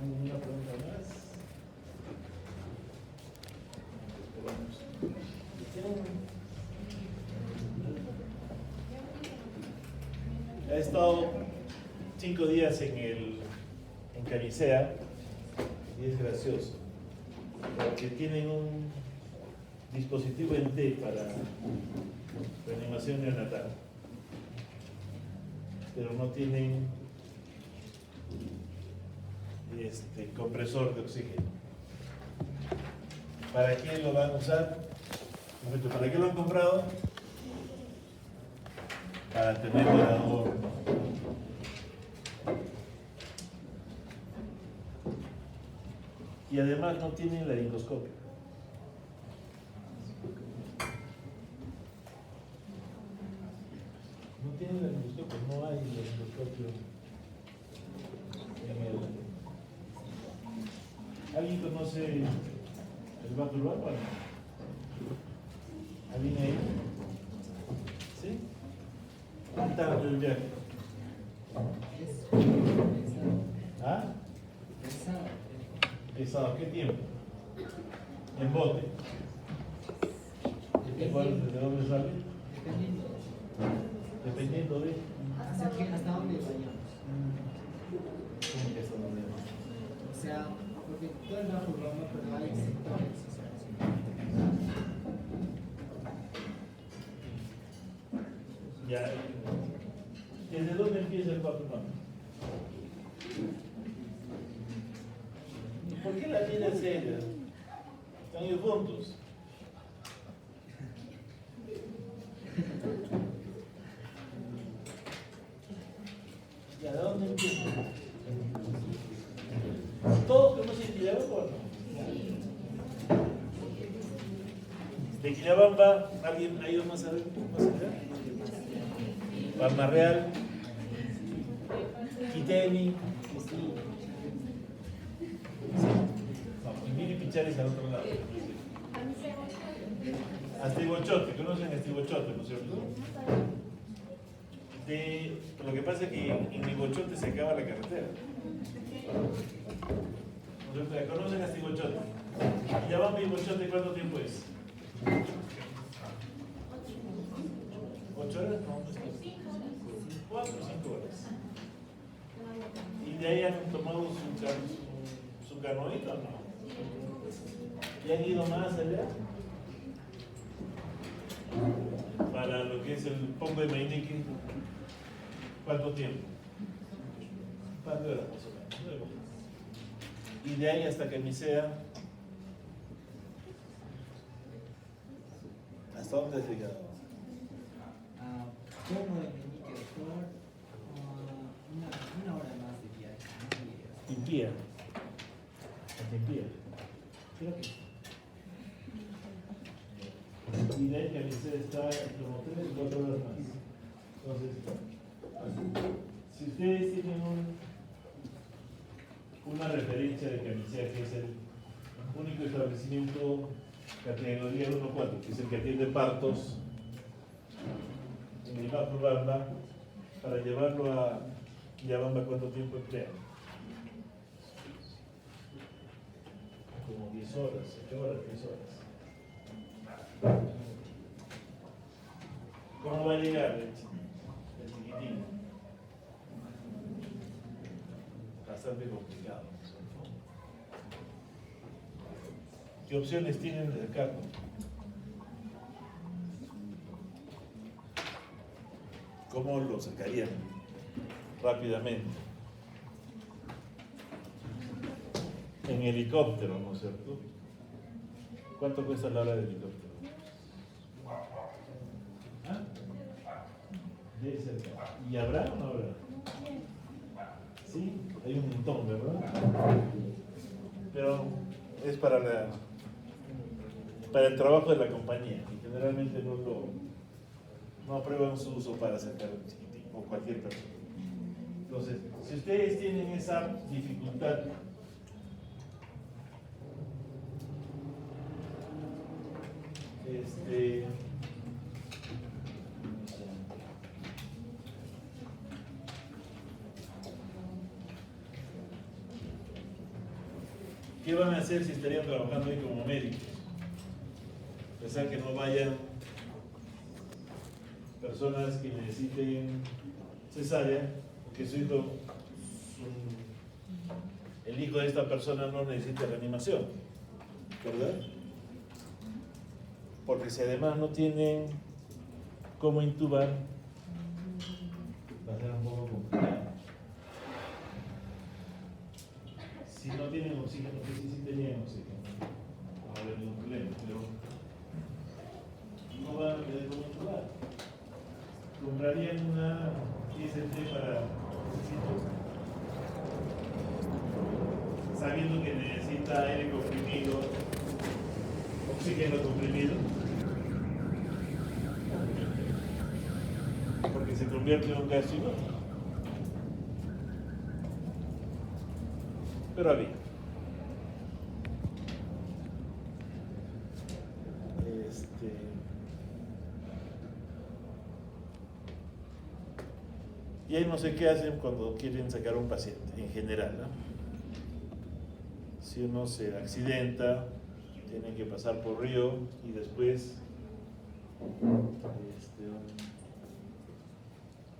¿Ninguna pregunta más? He estado 5 días en Camisea y es gracioso porque tienen un dispositivo en T para reanimación neonatal, pero no tienen compresor de oxígeno. ¿Para qué lo van a usar? ¿Para qué lo han comprado? Para tenerlo de adorno. Y además no tienen laringoscopio. No tienen laringoscopio, no hay laringoscopio en el... ¿Alguien conoce el Bato Urbano? ¿Alguien ahí? ¿Sí? ¿Cuánto el viaje? ¿Ah? Pesado. ¿Qué tiempo? En bote. ¿De dónde sale? Dependiendo de... ¿Hasta dónde vayamos? ¿Cómo que hasta dónde vayamos? O sea, porque todo el bajo Roma, pero hay sectores. Ya. ¿Desde dónde empieza el Bato Urbano? ¿Por qué la vida es seria? Están ellos juntos. ¿Y a dónde empieza? ¿Todos conocen Quillabamba o no? ¿De Quillabamba alguien ha ido más allá? Palmarreal, Quiteni, y Pichares al otro lado. Astigochote, ¿conocen Astigochote, no es cierto? Lo que pasa es que en Nigochote se acaba la carretera. ¿No es cierto? ¿Conocen Astigochote? ¿Y ya van a Nigochote cuánto tiempo es? 8 horas? No, 4 o 5 horas. ¿Y de ahí han tomado su canoito o no? ¿Y han ido más allá? Para lo que es el Pombo de Mainique, ¿cuánto tiempo? Un par de horas más o menos. Y de ahí hasta Camisea, ¿hasta dónde has llegado? Pombo de Meñique de Flor, una hora más de viaje. Timpía. Timpía. Creo que sí. Y de ahí Camisea está como 3 o 4 horas más. Entonces, si ustedes tienen una referencia de Camisea, que es el único establecimiento categoría 1-4, que es el que atiende partos en el Bajo Urbano, para llevarlo a Quillabamba, ¿cuánto tiempo emplea? Como 10 horas, 8 horas, 10 horas. ¿Cómo va a llegar el chiquitín? Bastante complicado. ¿Qué opciones tienen de sacarlo? ¿Cómo lo sacarían rápidamente? En helicóptero, ¿no es cierto? ¿Cuánto cuesta la hora de helicóptero? ¿Ah? De cerca. ¿Y habrá o no habrá? Sí, hay un montón, ¿verdad? Pero es para el trabajo de la compañía y generalmente no aprueban su uso para acercar al chiquitín o cualquier persona. Entonces, si ustedes tienen esa dificultad, ¿Qué van a hacer si estarían trabajando ahí como médicos? Pensar que no vayan personas que necesiten cesárea, porque el hijo de esta persona no necesita reanimación, ¿verdad? Porque si además no tienen cómo intubar, va a ser un poco complicado. Si no tienen oxígeno, que sí tenían oxígeno, no va a haber ningún problema, pero no van a tener cómo intubar. Comprarían una IST para necesitos, sabiendo que necesita aire comprimido, oxígeno comprimido, porque se convierte en un gas inónico. Pero había. Y ahí no sé qué hacen cuando quieren sacar a un paciente, en general, ¿no? Si uno se accidenta, tienen que pasar por río y después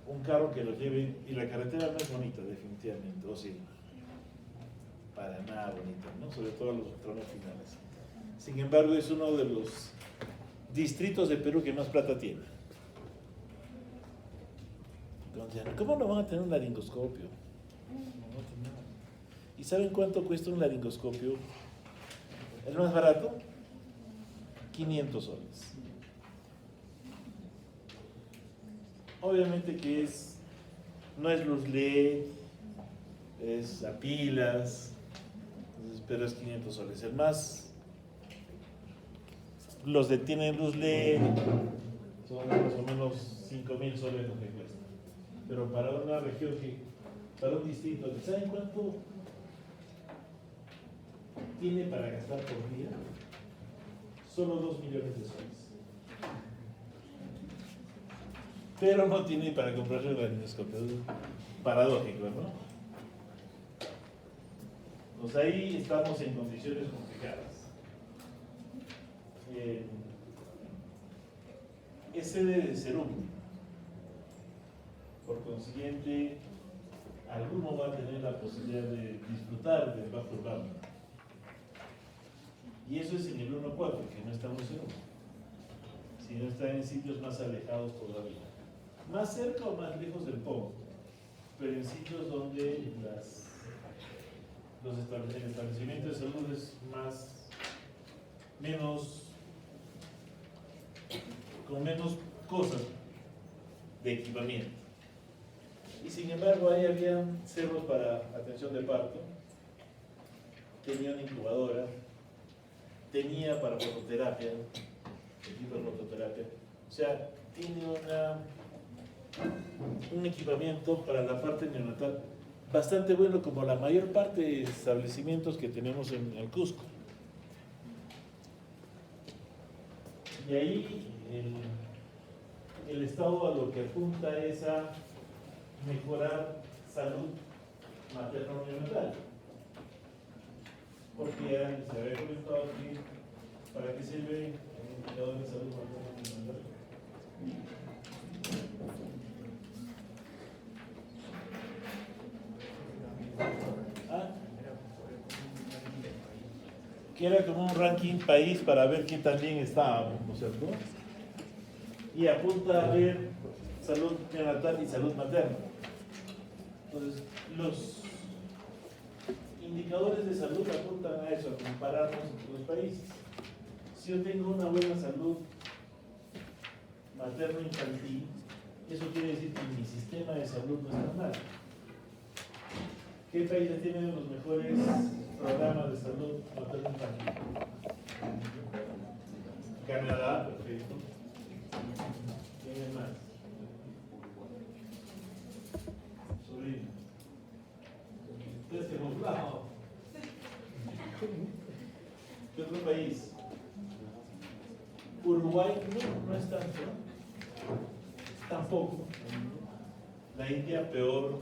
un carro que los lleve, y la carretera no es bonita definitivamente, o sí, para nada bonita, ¿no? Sobre todo los tramos finales. Sin embargo, es uno de los distritos de Perú que más plata tiene. Entonces, ¿cómo no van a tener un laringoscopio? No tienen. ¿Y saben cuánto cuesta un laringoscopio? ¿El más barato? 500 soles. Obviamente que no es luz LED, es a pilas, pero es 500 soles. El más, los de tienen luz LED son más o menos 5.000 soles lo que cuesta. Pero para una región para un distrito, ¿saben cuánto tiene para gastar por día? Solo 2 millones de soles. Pero no tiene para comprarse un laringoscopio. Paradójico, ¿no? Pues ahí estamos en condiciones complicadas. Es sede de Serum. Por consiguiente, alguno va a tener la posibilidad de disfrutar del bajo urbano. Y eso es en el 1-4, que no estamos en uno, sino está en sitios más alejados todavía. Más cerca o más lejos del POM, pero en sitios donde el establecimiento de salud es con menos cosas de equipamiento. Y sin embargo, ahí habían cerros para atención de parto, tenía una incubadora, tenía para fototerapia, equipo de fototerapia, o sea, tiene un equipamiento para la parte neonatal bastante bueno, como la mayor parte de establecimientos que tenemos en el Cusco. Y ahí el Estado a lo que apunta es a mejorar salud materno-neonatal. Porque ya se había comentado aquí, ¿para qué sirve el indicador de salud materno-neonatal? Que era como un ranking país para ver qué tan bien estábamos, ¿no es cierto? Y apunta a ver salud neonatal y salud materna. Entonces, los indicadores de salud apuntan a eso, a compararnos entre los países. Si yo tengo una buena salud materno-infantil, eso quiere decir que mi sistema de salud no está mal. ¿Qué países tienen los mejores programas de salud materno-infantil? Canadá, perfecto. ¿Quién más? Sobrino. Ustedes hemos hablado. ¿Qué otro país? Uruguay no es tanto. Tampoco. La India peor.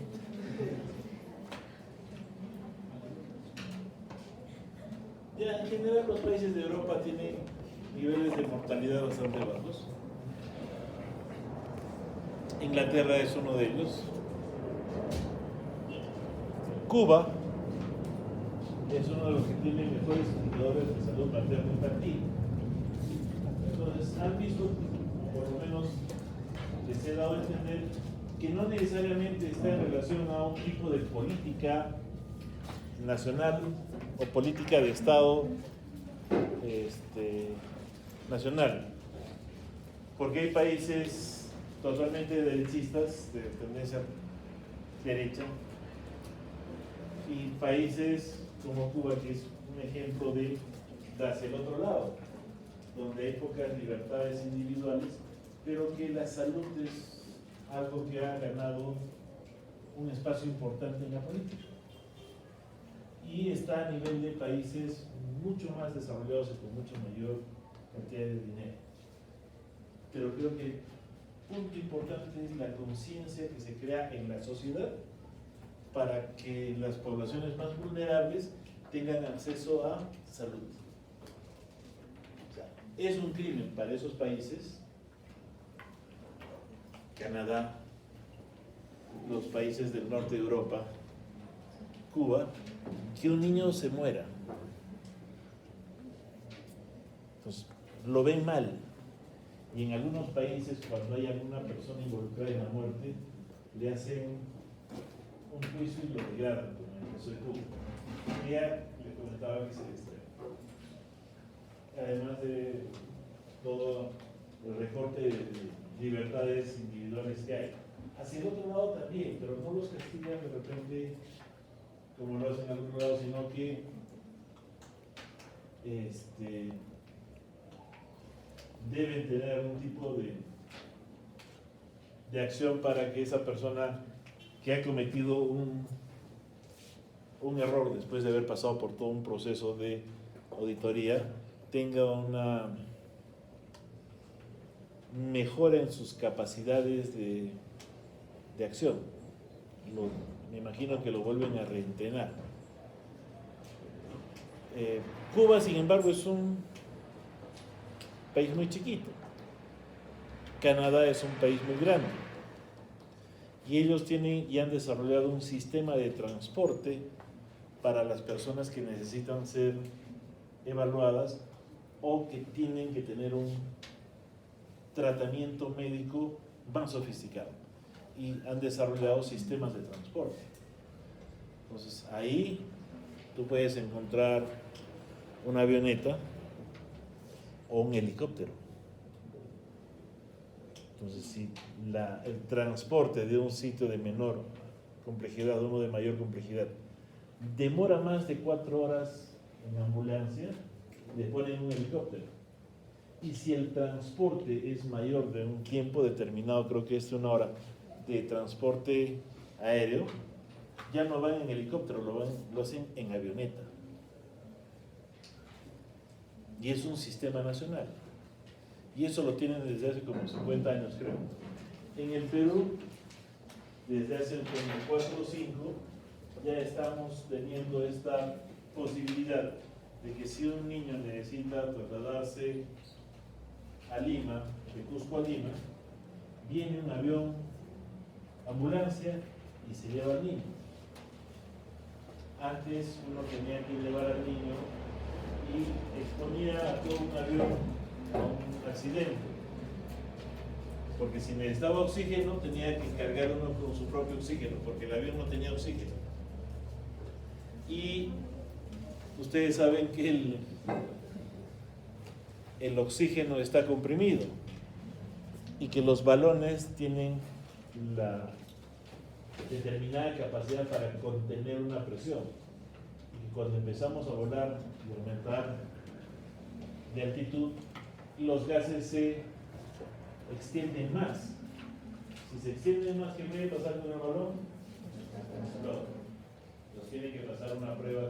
Ya en general los países de Europa tienen niveles de mortalidad bastante bajos. Inglaterra es uno de ellos. Cuba es uno de los que tiene mejores indicadores de salud materna infantil. Entonces, han visto, por lo menos, que se ha dado a entender que no necesariamente está en relación a un tipo de política nacional o política de Estado nacional, porque hay países totalmente derechistas, de tendencia derecha, y países como Cuba, que es un ejemplo de hacia el otro lado, donde hay pocas libertades individuales, pero que la salud es algo que ha ganado un espacio importante en la política. Y está a nivel de países mucho más desarrollados y con mucho mayor cantidad de dinero. Pero creo que el punto importante es la conciencia que se crea en la sociedad para que las poblaciones más vulnerables tengan acceso a salud. O sea, es un crimen para esos países, Canadá, los países del norte de Europa, Cuba, que un niño se muera. Entonces, lo ven mal. Y en algunos países, cuando hay alguna persona involucrada en la muerte, le hacen un juicio y lo degradan, como en el caso de Cuba. Ella le comentaba que se distrae. Además de todo el recorte de libertades individuales que hay. Hacia el otro lado también, pero no los castigan de repente como lo hacen en algún lado, sino que deben tener algún tipo de acción para que esa persona que ha cometido un error después de haber pasado por todo un proceso de auditoría tenga una mejora en sus capacidades de acción. Me imagino que lo vuelven a reentrenar. Cuba, sin embargo, es un país muy chiquito. Canadá es un país muy grande. Y ellos tienen y han desarrollado un sistema de transporte para las personas que necesitan ser evaluadas o que tienen que tener un tratamiento médico más sofisticado. Y han desarrollado sistemas de transporte. Entonces, ahí tú puedes encontrar una avioneta o un helicóptero. Entonces, si el transporte de un sitio de menor complejidad a uno de mayor complejidad demora más de 4 horas en ambulancia, le ponen un helicóptero. Y si el transporte es mayor de un tiempo determinado, creo que es 1 hora de transporte aéreo, ya no van en helicóptero, lo hacen en avioneta. Y es un sistema nacional. Y eso lo tienen desde hace como 50 años, creo. En el Perú, desde hace como 4 o 5, ya estamos teniendo esta posibilidad de que si un niño necesita trasladarse a Lima, de Cusco a Lima, viene un avión, ambulancia y se lleva al niño. Antes uno tenía que llevar al niño y exponía a todo un avión a un accidente, porque si necesitaba oxígeno tenía que cargar uno con su propio oxígeno, porque el avión no tenía oxígeno. Y ustedes saben que el oxígeno está comprimido y que los balones tienen la determinada capacidad para contener una presión. Y cuando empezamos a volar y aumentar de altitud, los gases se extienden más. Si se extienden más, ¿qué puede pasar con el balón? No. Los tiene que pasar una prueba,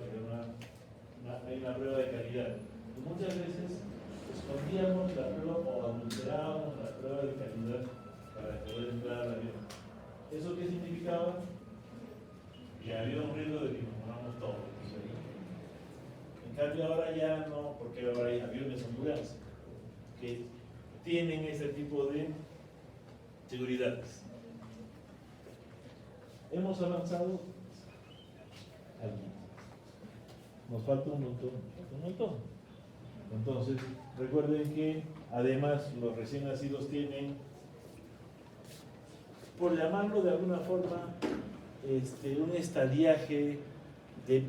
hay una prueba de calidad. Y muchas veces escondíamos la prueba o adulterábamos la prueba de calidad para poder entrar al avión. ¿Eso qué significaba? Que había un riesgo de que nos moramos todos. cambio ahora ya no, porque ahora hay aviones de ambulancia que tienen ese tipo de seguridades. ¿Hemos avanzado? Nos falta un montón, un montón. Entonces, recuerden que además los recién nacidos tienen, por llamarlo de alguna forma, un estadiaje de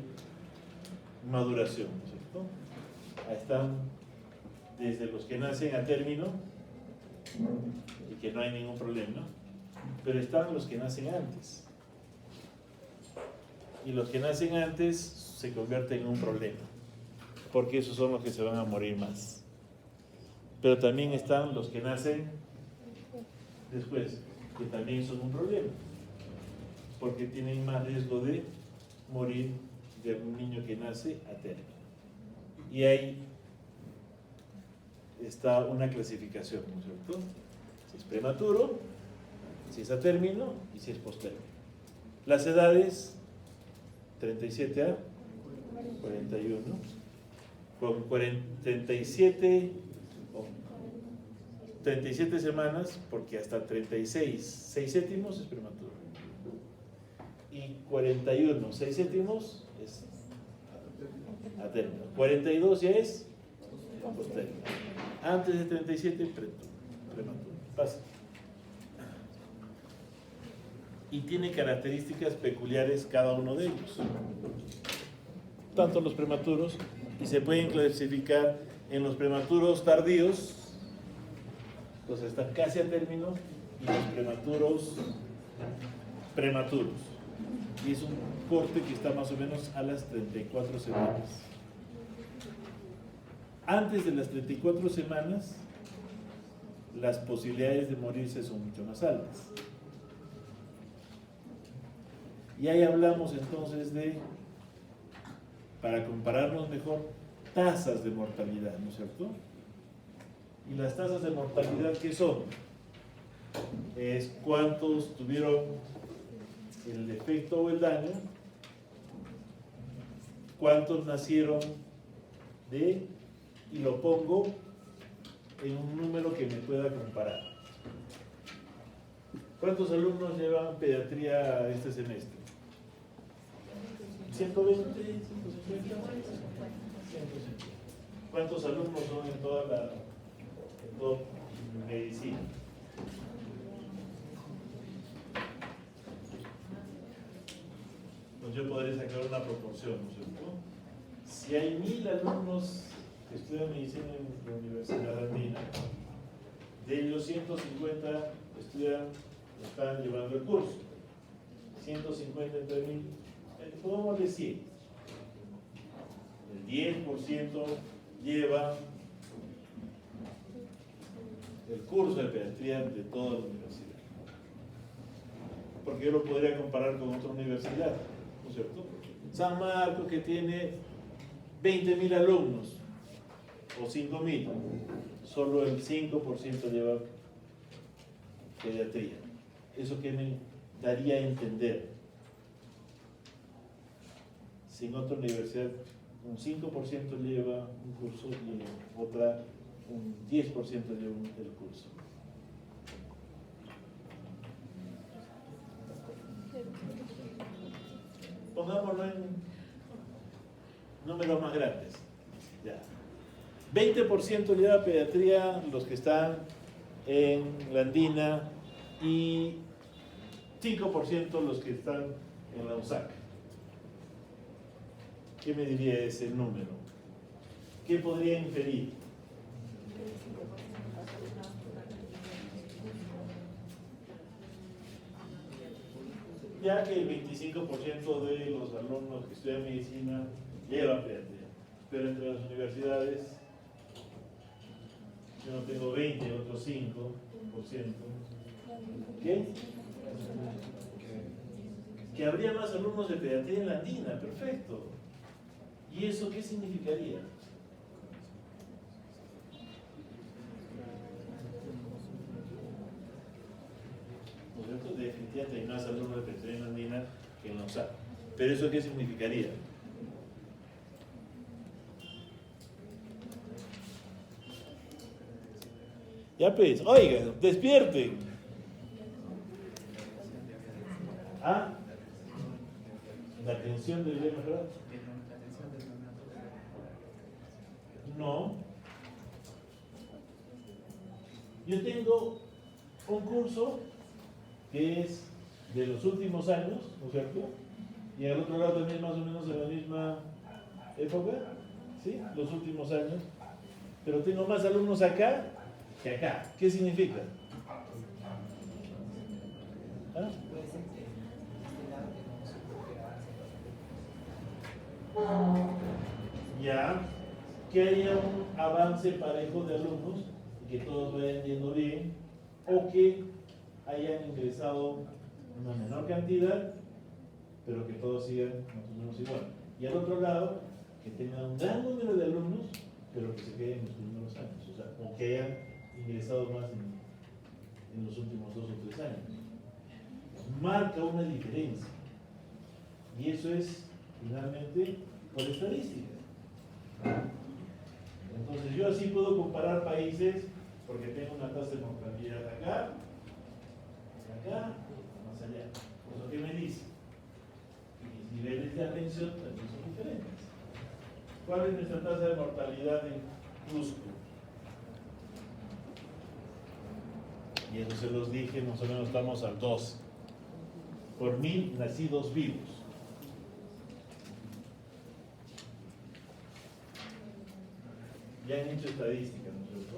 maduración, ¿cierto? Ahí están desde los que nacen a término y que no hay ningún problema, pero están los que nacen antes. Y los que nacen antes se convierten en un problema, porque esos son los que se van a morir más. Pero también están los que nacen después, que también son un problema, porque tienen más riesgo de morir de un niño que nace a término. Y ahí está una clasificación, ¿no es cierto? Si es prematuro, si es a término y si es postérmino. Las edades 37 a 41, con 37 semanas, porque hasta 36, 6 séptimos es prematuro. Y 41, 6 séptimos es a término. 42 ya es postérmino. Antes de 37, prematuro. Pasa. Y tiene características peculiares cada uno de ellos. Tanto los prematuros, y se pueden clasificar en los prematuros tardíos, los están casi a término, y los prematuros. Y es un corte que está más o menos a las 34 semanas. Antes de las 34 semanas, las posibilidades de morirse son mucho más altas. Y ahí hablamos entonces de, para compararnos mejor, tasas de mortalidad, ¿no es cierto? ¿Y las tasas de mortalidad qué son? Es cuántos tuvieron el defecto o el daño, cuántos nacieron de, y lo pongo en un número que me pueda comparar. ¿Cuántos alumnos llevan pediatría este semestre? 120, 150, 150. ¿Cuántos alumnos son en toda medicina? Pues yo podría sacar una proporción, ¿no es cierto? Si hay 1000 alumnos que estudian medicina en la Universidad Andina, de ellos 150 están llevando el curso. 150 entre 1000, pongámosle 100. El 10% lleva el curso de pediatría de toda la universidad. Porque yo lo podría comparar con otra universidad, ¿no es cierto? San Marcos, que tiene 20.000 alumnos o 5.000, solo el 5% lleva pediatría. Eso que me daría a entender. Si en otra universidad un 5% lleva un curso y en otra un 10% lleva el curso. Pongámoslo en números más grandes. Ya. 20% lleva pediatría los que están en la Andina y 5% los que están en la USAC. ¿Qué me diría ese número? ¿Qué podría inferir? Ya que el 25% de los alumnos que estudian medicina llevan pediatría, pero entre las universidades yo no tengo 20, otros 5%. ¿Qué? Que habría más alumnos de pediatría en la Andina, perfecto. ¿Y eso qué significaría? ¿No es cierto? Definitivamente hay más alumnos de pediatría en la Andina que en la USAC. ¿Pero eso qué significaría? Ya pues, oigan, despierten. ¿Ah? ¿La atención debería mejorar? No. Yo tengo un curso que es de los últimos años, ¿no es cierto? Y al otro lado también más o menos de la misma época, ¿sí? Los últimos años. Pero tengo más alumnos acá que acá. ¿Qué significa? ¿Ah? Ya, que haya un avance parejo de alumnos y que todos vayan yendo bien, o que hayan ingresado una menor cantidad, pero que todos sigan más o menos igual. Y al otro lado, que tengan un gran número de alumnos, pero que se queden en los primeros años, o sea, o que hayan ingresado más en los últimos 2 o 3 años. Marca una diferencia. Y eso es, finalmente, por estadística. Entonces yo así puedo comparar países porque tengo una tasa de mortalidad acá, más allá. Por eso que me dice, mis niveles de atención también son diferentes. ¿Cuál es nuestra tasa de mortalidad en Cusco? Y eso se los dije, más o menos estamos al 2 por 1000 nacidos vivos. Ya han hecho estadísticas, ¿no es cierto?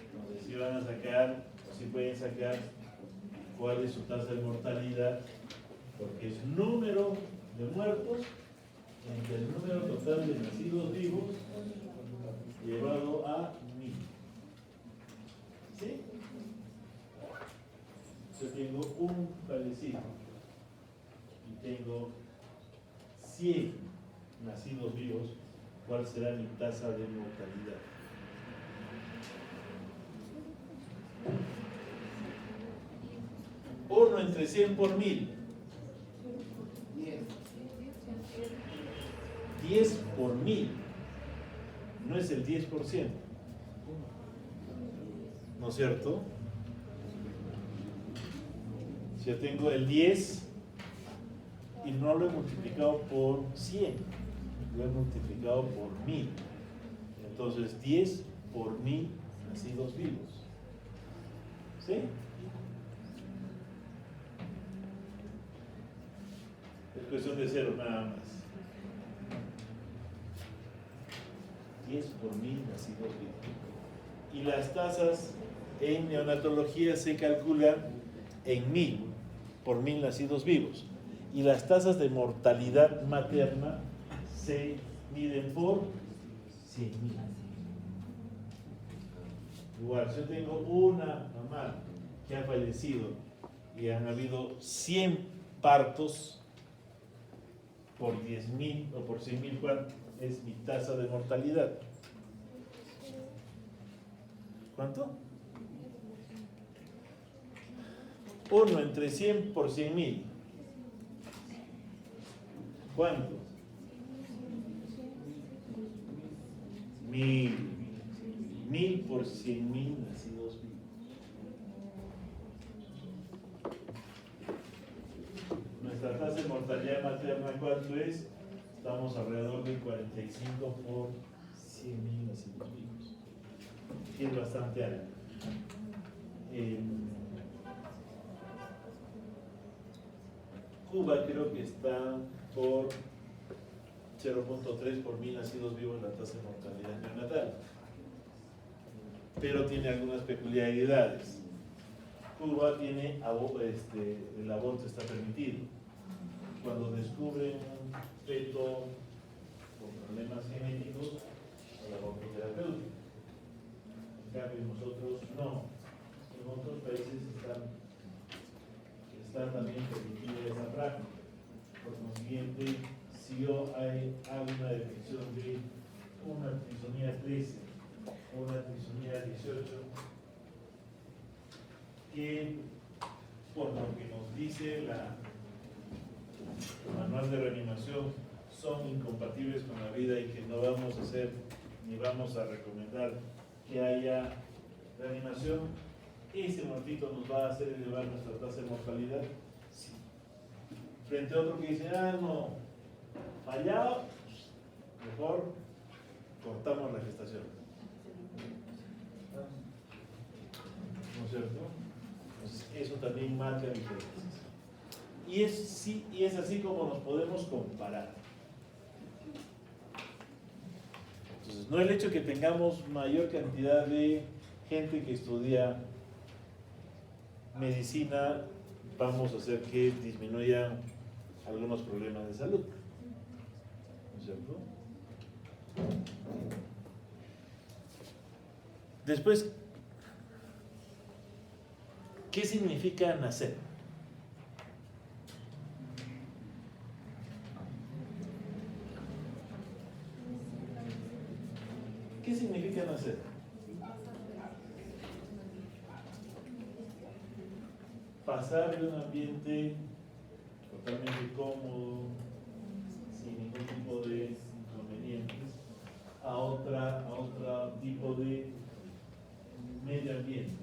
Entonces, si van a sacar, o si pueden sacar cuál es su tasa de mortalidad, porque es número de muertos entre el número total de nacidos vivos llevado a 1000. ¿Sí? Yo tengo un fallecido y tengo 100 nacidos vivos. ¿Cuál será mi tasa de mortalidad? Uno entre 100 por 1000. 10 por 1000. No es el 10%. ¿No es cierto? Si yo tengo el 10 y no lo he multiplicado por 100, lo he multiplicado por 1000. Entonces 10 por 1000 nacidos vivos. ¿Sí? Es cuestión de cero nada más. 10 por 1000 nacidos vivos. Y las tasas en neonatología se calculan en 1000 por 1000 nacidos vivos. Y las tasas de mortalidad materna se miden por 100.000. Igual, si yo tengo una mamá que ha fallecido y han habido 100 partos por 10.000 o por 100.000, ¿cuál es mi tasa de mortalidad? ¿Cuánto? 1 entre 100 por 100.000. ¿Cuánto? 1000. 1000 por 100.000 nacidos vivos. Nuestra tasa de mortalidad materna, ¿cuánto es? Estamos alrededor de 45 por 100.000 nacidos vivos. Que es bastante alto. Cuba creo que está por 0.3 por 1000 nacidos vivos la tasa de mortalidad neonatal. Pero tiene algunas peculiaridades. Cuba tiene, el aborto está permitido. Cuando descubren un feto con problemas genéticos, el aborto terapéutico. En cambio, nosotros no. En otros países está también permitida esa práctica. Por consiguiente, si yo hago una detección de una trisomía 13 o una trisomía 18, que por lo que nos dice el manual de reanimación son incompatibles con la vida y que no vamos a hacer ni vamos a recomendar que haya reanimación, ese momentito nos va a hacer elevar nuestra tasa de mortalidad. Sí. Frente a otro que dice, no, fallado, mejor cortamos la gestación. ¿No es cierto? Entonces, eso también marca diferencias. Y es así como nos podemos comparar. Entonces, no el hecho que tengamos mayor cantidad de gente que estudia medicina, vamos a hacer que disminuyan algunos problemas de salud. ¿No es cierto? Después, ¿qué significa nacer? ¿Qué significa nacer? Pasar de un ambiente totalmente cómodo, sin ningún tipo de inconvenientes, a otro tipo de medio ambiente.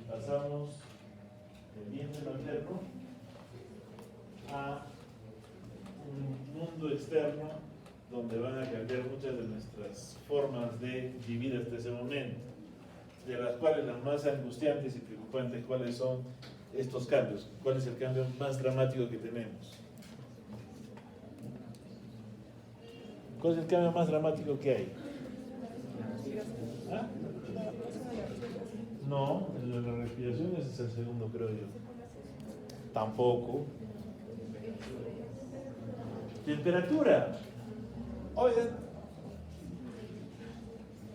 Pasamos del vientre materno a un mundo externo donde van a cambiar muchas de nuestras formas de vivir hasta ese momento, de las cuales las más angustiantes y preocupantes, ¿cuáles son estos cambios? ¿Cuál es el cambio más dramático que tenemos? ¿Cuál es el cambio más dramático que hay? ¿Ah? No, el de la respiración ese es el segundo, creo yo. Tampoco. Temperatura. Oigan,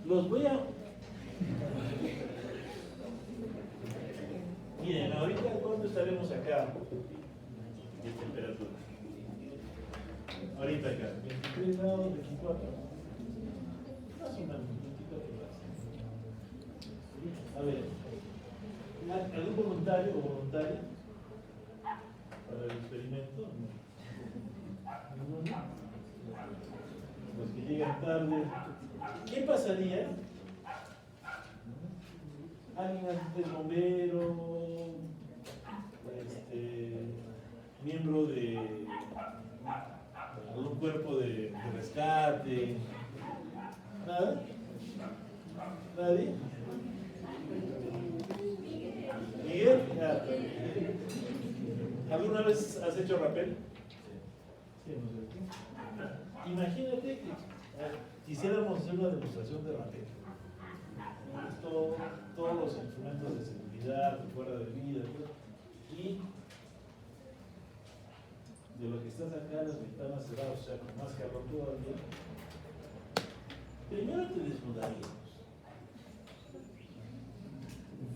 los voy a... Miren, ahorita ¿cuánto estaremos acá de temperatura? Ahorita acá, 23 grados, 24. Más o menos, 24 grados. A ver, ¿algún voluntario o voluntaria para el experimento? ¿Ninguno? Los que llegan tarde. ¿Qué pasaría? Alguien del bombero, miembro de algún cuerpo de rescate. ¿Nada? ¿Nadie? ¿Miguel? ¿Alguna vez has hecho rappel? Sí, no sé. Imagínate que quisiéramos hacer una demostración de rappel. Todos los instrumentos de seguridad, de fuera de vida, y de lo que estás acá, las ventanas cerradas, o sea, con más calor todavía. Primero te desnudaríamos.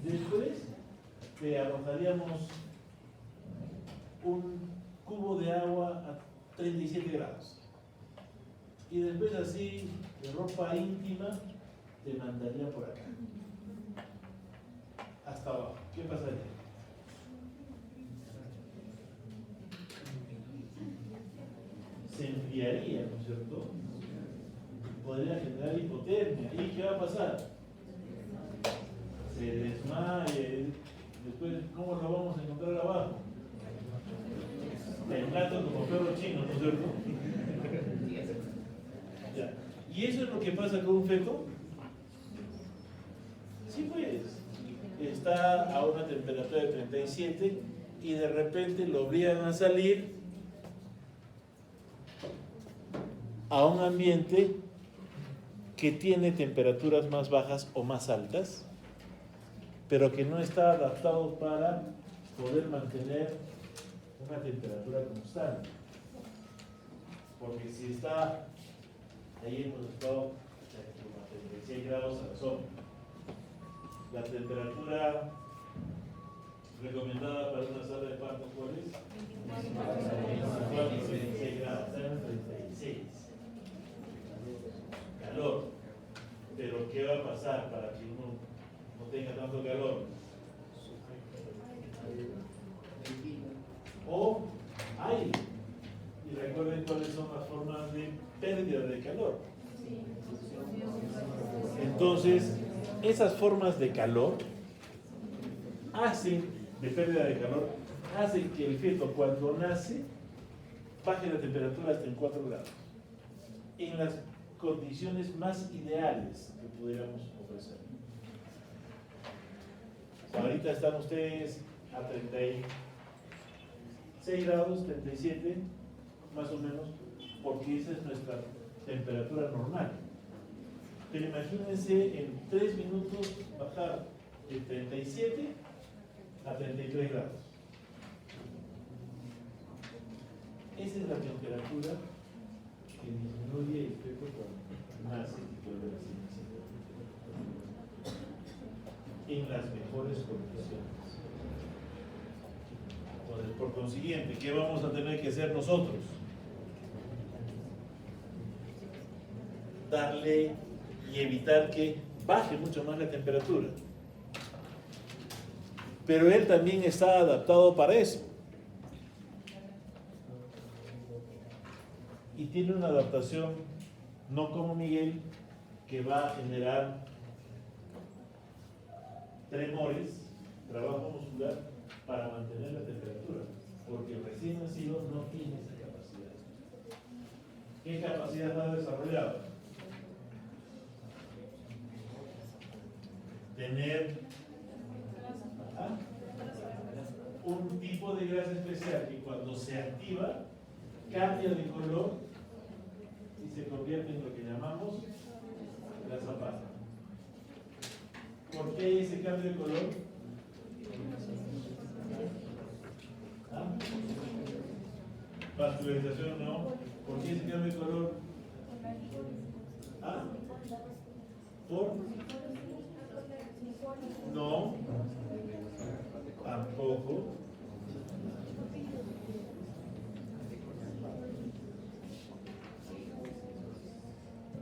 Después te arrojaríamos un cubo de agua a 37 grados. Y después así, de ropa íntima, te mandaría por acá. Hasta abajo. ¿Qué pasaría? Se enfriaría, ¿no es cierto? Podría generar hipotermia. ¿Y qué va a pasar? Se desmaye. Después, ¿cómo lo vamos a encontrar abajo? Temblando como perro chino, ¿no es cierto? Ya. ¿Y eso es lo que pasa con un feto? Sí, pues. Está a una temperatura de 37 y de repente lo obligan a salir a un ambiente que tiene temperaturas más bajas o más altas, pero que no está adaptado para poder mantener una temperatura constante. Porque si está, ahí hemos estado a 36 grados a la sombra. La temperatura recomendada para una sala de parto, ¿cuál es? 36 grados, está en 36. Calor. Pero ¿qué va a pasar para que uno no tenga tanto calor? O aire. Y recuerden cuáles son las formas de pérdida de calor. Entonces, esas formas de calor de pérdida de calor, hacen que el feto cuando nace baje la temperatura hasta en 4 grados, en las condiciones más ideales que pudiéramos ofrecer. Ahorita están ustedes a 36 grados, 37, más o menos, porque esa es nuestra temperatura normal. Pero imagínense en 3 minutos bajar de 37 a 33 grados. Esa es la temperatura que disminuye el feto cuando nace y vuelve a ser en las mejores condiciones. Entonces, por consiguiente, ¿qué vamos a tener que hacer nosotros? Darle y evitar que baje mucho más la temperatura. Pero él también está adaptado para eso. Y tiene una adaptación, no como Miguel, que va a generar tremores, trabajo muscular, para mantener la temperatura. Porque el recién nacido no tiene esa capacidad. ¿Qué capacidad ha desarrollado? Tener un tipo de grasa especial que cuando se activa cambia de color y se convierte en lo que llamamos grasa parda. ¿Por qué hay ese cambio de color? Vascularización no. ¿Por qué ese cambio de color? ¿Por? No. Tampoco.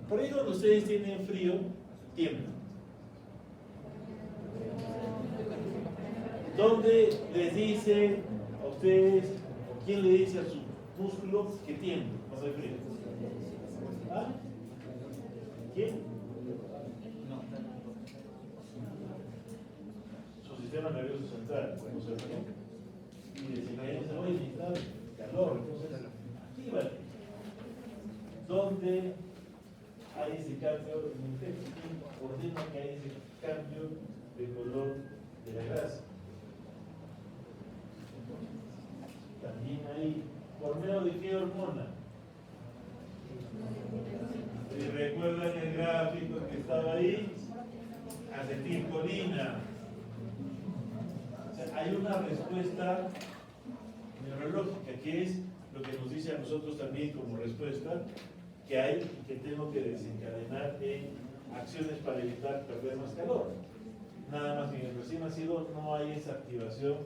Por ahí cuando ustedes tienen frío, tiemblan. ¿Dónde les dice a ustedes, o quién le dice a su músculo que tiembla cuando hay frío? ¿Quién? Su sistema nervioso central, ¿no es cierto? Y dicen, oye, necesita calor, entonces actívate. ¿Dónde hay ese cambio en el feto? ¿Quién ordena que hay ese cambio de color de la grasa? También hay, ¿por medio de qué hormona? Si recuerdan el gráfico que estaba ahí, acetilcolina. O sea, hay una respuesta neurológica, que es lo que nos dice a nosotros también como respuesta, que hay y que tengo que desencadenar en acciones para evitar perder más calor. Nada más que en el recién nacido no hay esa activación,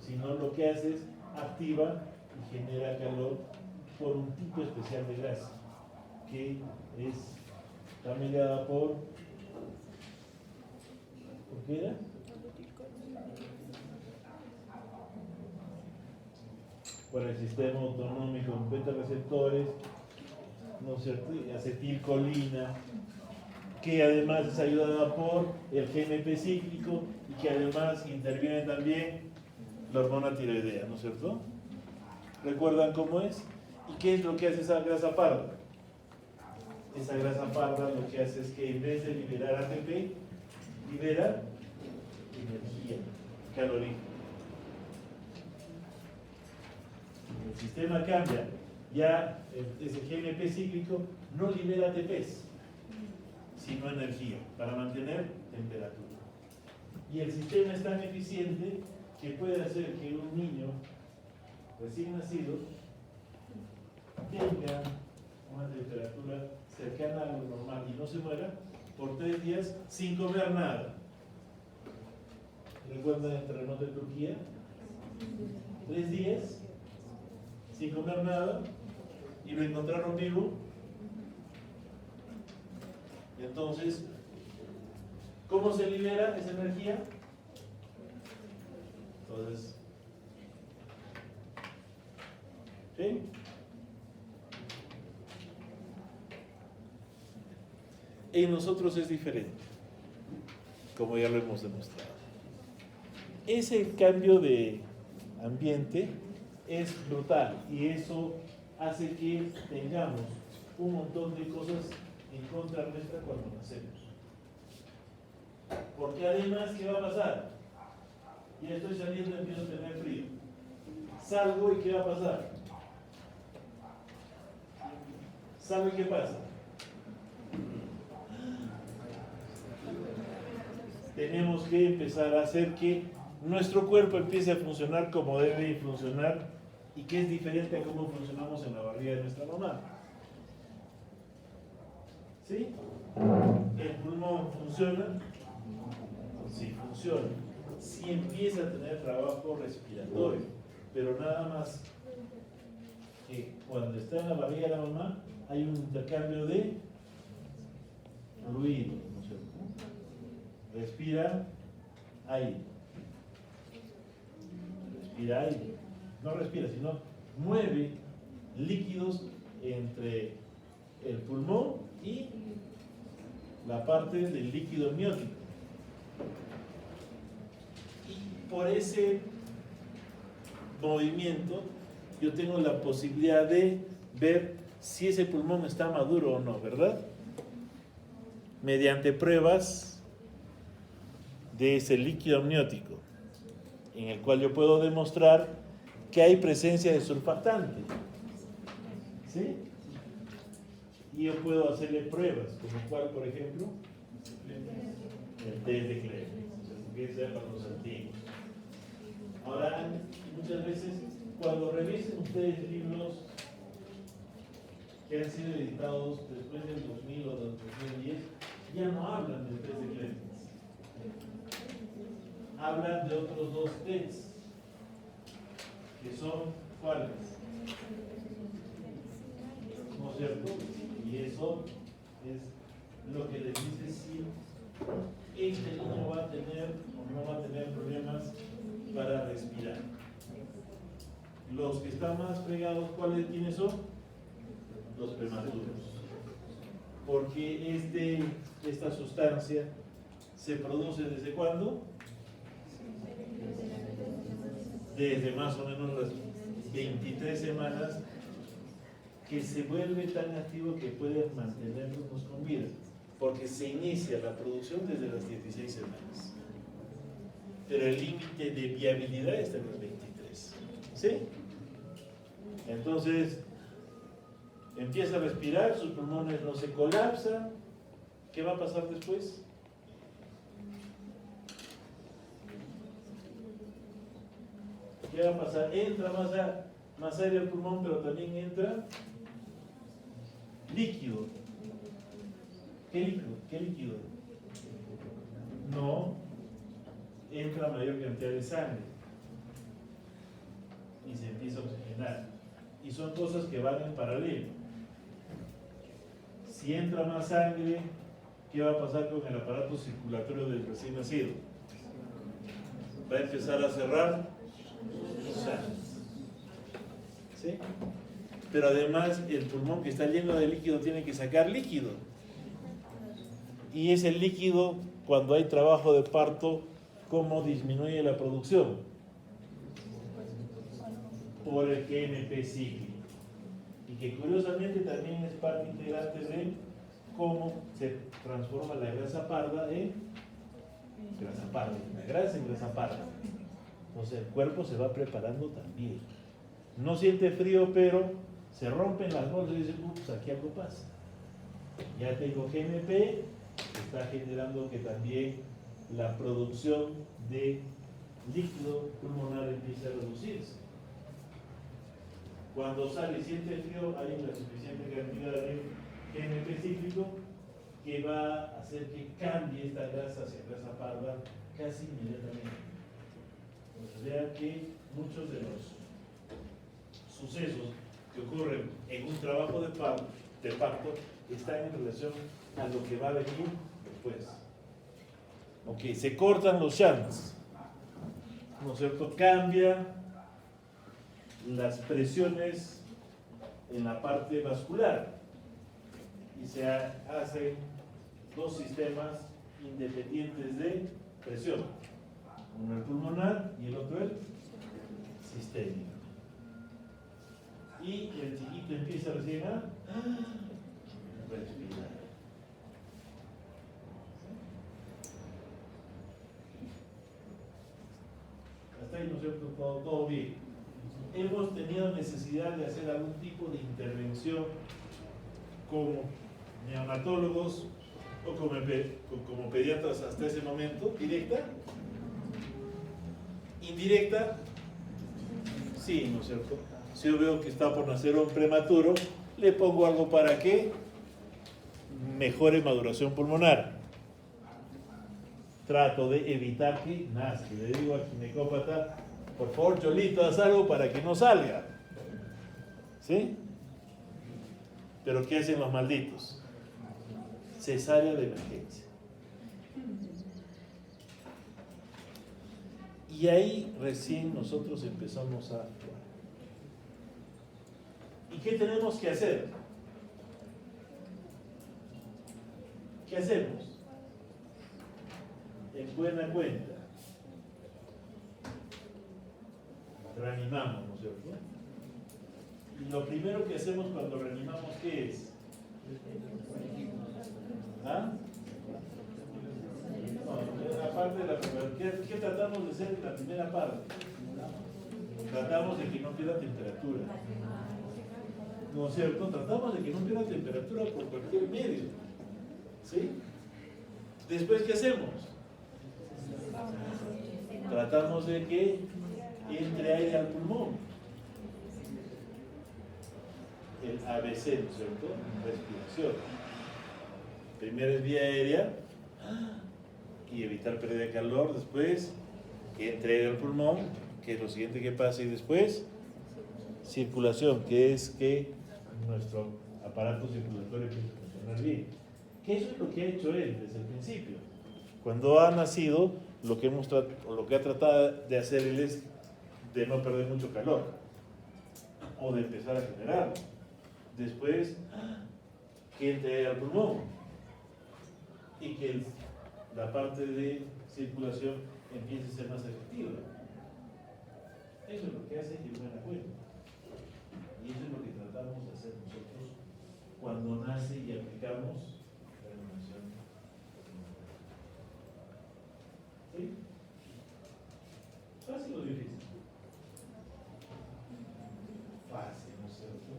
sino lo que hace es activa y genera calor por un tipo especial de grasa, que está mediada ¿por qué era? Por el sistema autonómico con beta receptores, ¿no es cierto? Y acetilcolina, que además es ayudada por el GNP cíclico y que además interviene también la hormona tiroidea, ¿no es cierto? ¿Recuerdan cómo es? ¿Y qué es lo que hace esa grasa parda? Esa grasa parda lo que hace es que en vez de liberar ATP, libera energía calorífica. El sistema cambia, ya ese GNP cíclico no libera ATPs, sino energía para mantener temperatura. Y el sistema es tan eficiente que puede hacer que un niño recién nacido tenga una temperatura cercana a lo normal y no se muera por 3 días sin comer nada. ¿Recuerdan el terremoto de Turquía? 3 días sin comer nada y lo encontraron vivo. Entonces, ¿cómo se libera esa energía? Entonces, ¿sí? En nosotros es diferente, como ya lo hemos demostrado. Ese cambio de ambiente es brutal y eso hace que tengamos un montón de cosas en contra nuestra cuando nacemos. Porque además, ¿qué va a pasar? Ya estoy saliendo y empiezo a tener frío. Salgo y ¿qué va a pasar? ¿Sabe qué pasa? Tenemos que empezar a hacer que nuestro cuerpo empiece a funcionar como debe funcionar y que es diferente a cómo funcionamos en la barriga de nuestra mamá. ¿Sí? ¿El pulmón funciona? Sí, funciona. Sí empieza a tener trabajo respiratorio, pero nada más que cuando está en la barriga de la mamá hay un intercambio de fluido, ¿no es cierto? Respira aire. Respira aire. No respira, sino mueve líquidos entre el pulmón y la parte del líquido amniótico. Y por ese movimiento yo tengo la posibilidad de ver si ese pulmón está maduro o no, ¿verdad? Mediante pruebas de ese líquido amniótico, en el cual yo puedo demostrar que hay presencia de surfactante. ¿Sí? Y yo puedo hacerle pruebas, como cuál, por ejemplo, el test de Clemens, que sea para los antiguos. Ahora, muchas veces, cuando revisen ustedes libros que han sido editados después del 2000 o del 2010, ya no hablan del test de Clemens. Hablan de otros dos tests, que son ¿cuáles? ¿No es cierto? Y eso es lo que les dice si este niño va a tener o no va a tener problemas para respirar. Los que están más fregados, ¿quiénes son? Los prematuros. Porque esta sustancia se produce ¿desde cuándo? Desde más o menos las 23 semanas, que se vuelve tan activo que puede mantenernos con vida, porque se inicia la producción desde las 16 semanas. Pero el límite de viabilidad está en las 23. ¿Sí? Entonces, empieza a respirar, sus pulmones no se colapsan. ¿Qué va a pasar después? ¿Qué va a pasar? Entra más aire al pulmón, pero también entra líquido. ¿Qué líquido? ¿Qué líquido? No, entra mayor cantidad de sangre y se empieza a oxigenar. Y son cosas que van en paralelo. Si entra más sangre, ¿qué va a pasar con el aparato circulatorio del recién nacido? Va a empezar a cerrar sangre. ¿Sí? Pero además el pulmón que está lleno de líquido tiene que sacar líquido. Y ese líquido, cuando hay trabajo de parto, ¿cómo disminuye la producción? Por el GNP cíclico. Y que curiosamente también es parte integrante de cómo se transforma la grasa parda en grasa parda. La grasa en grasa parda. Entonces el cuerpo se va preparando también. No siente frío, pero se rompen las bolsas y dicen, ups, aquí algo pasa. Ya tengo GNP, que está generando que también la producción de líquido pulmonar empiece a reducirse. Cuando sale y siente frío, hay una suficiente cantidad de GNP cíclico que va a hacer que cambie esta grasa hacia grasa parda casi inmediatamente. O sea que muchos de los sucesos que ocurren en un trabajo de parto están en relación a lo que va a venir después. Ok, se cortan los shunts, ¿no es cierto? Cambia las presiones en la parte vascular y se hace dos sistemas independientes de presión. Uno el pulmonar y el otro el sistémico. Y el chiquito empieza recién a respirar. Hasta ahí, ¿no es cierto? Todo bien. Hemos tenido necesidad de hacer algún tipo de intervención como neonatólogos o como pediatras hasta ese momento, directa, indirecta, sí, ¿no es cierto? Si yo veo que está por nacer un prematuro, le pongo algo para que mejore maduración pulmonar. Trato de evitar que nazca. Le digo al ginecópata, por favor, Cholito, haz algo para que no salga. ¿Sí? Pero ¿qué hacen los malditos? Cesárea de emergencia. Y ahí recién nosotros empezamos a actuar. ¿Y qué tenemos que hacer? ¿Qué hacemos? En buena cuenta, reanimamos, ¿no es cierto? Y lo primero que hacemos cuando reanimamos, ¿qué es? ¿Ah? No, aparte de la primera, ¿qué tratamos de hacer en la primera parte? Tratamos de que no pierda temperatura. ¿No es cierto? Tratamos de que no pierda temperatura por cualquier medio. ¿Sí? Después, ¿qué hacemos? Tratamos de que entre aire al pulmón. El ABC, ¿no es cierto? Respiración. Primero es vía aérea y evitar pérdida de calor. Después, que entre aire al pulmón, que es lo siguiente que pasa. Y después, circulación, que es que nuestro aparato circulatorio empiece a funcionar bien. Que eso es lo que ha hecho él desde el principio. Cuando ha nacido, lo que ha tratado de hacer él es de no perder mucho calor o de empezar a generarlo. Después, que entre al pulmón y que la parte de circulación empiece a ser más efectiva. Eso es lo que hace que buena cuenta. Y eso es lo que tratamos de hacer nosotros cuando nace y aplicamos la animación. ¿Sí? ¿Fácil o difícil? Fácil, ¿no es cierto?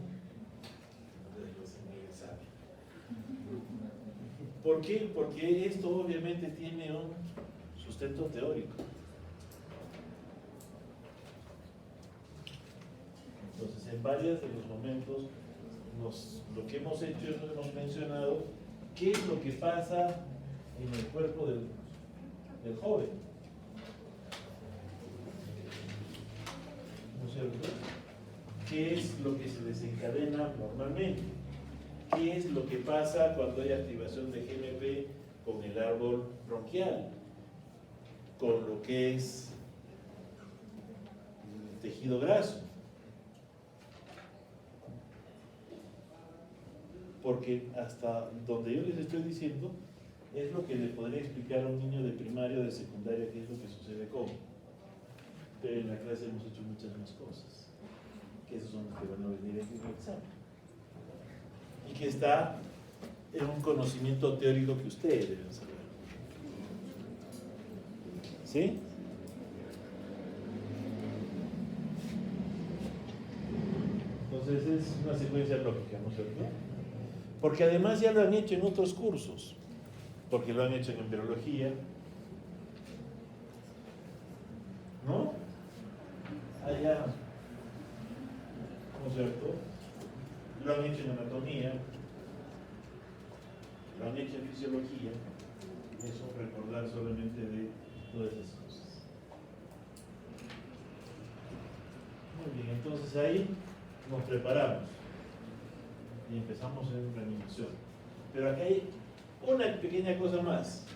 ¿Por qué? Porque esto obviamente tiene un sustento teórico. Entonces, en varios de los momentos, lo que hemos hecho es hemos mencionado qué es lo que pasa en el cuerpo del joven. ¿No es cierto? ¿Qué es lo que se desencadena normalmente? ¿Qué es lo que pasa cuando hay activación de GMP con el árbol bronquial? Con lo que es el tejido graso. Porque hasta donde yo les estoy diciendo es lo que le podría explicar a un niño de primaria o de secundaria qué es lo que sucede con. Pero en la clase hemos hecho muchas más cosas, que esos son los que van a venir en el examen. Y que está en un conocimiento teórico que ustedes deben saber. ¿Sí? Entonces es una secuencia lógica, ¿no es cierto? Porque además ya lo han hecho en otros cursos, porque lo han hecho en embriología, ¿no? Allá, ¿no es cierto? Lo han hecho en anatomía, lo han hecho en fisiología, eso recordar solamente de todas esas cosas. Muy bien, entonces ahí nos preparamos y empezamos en reanimación. Pero acá hay una pequeña cosa más,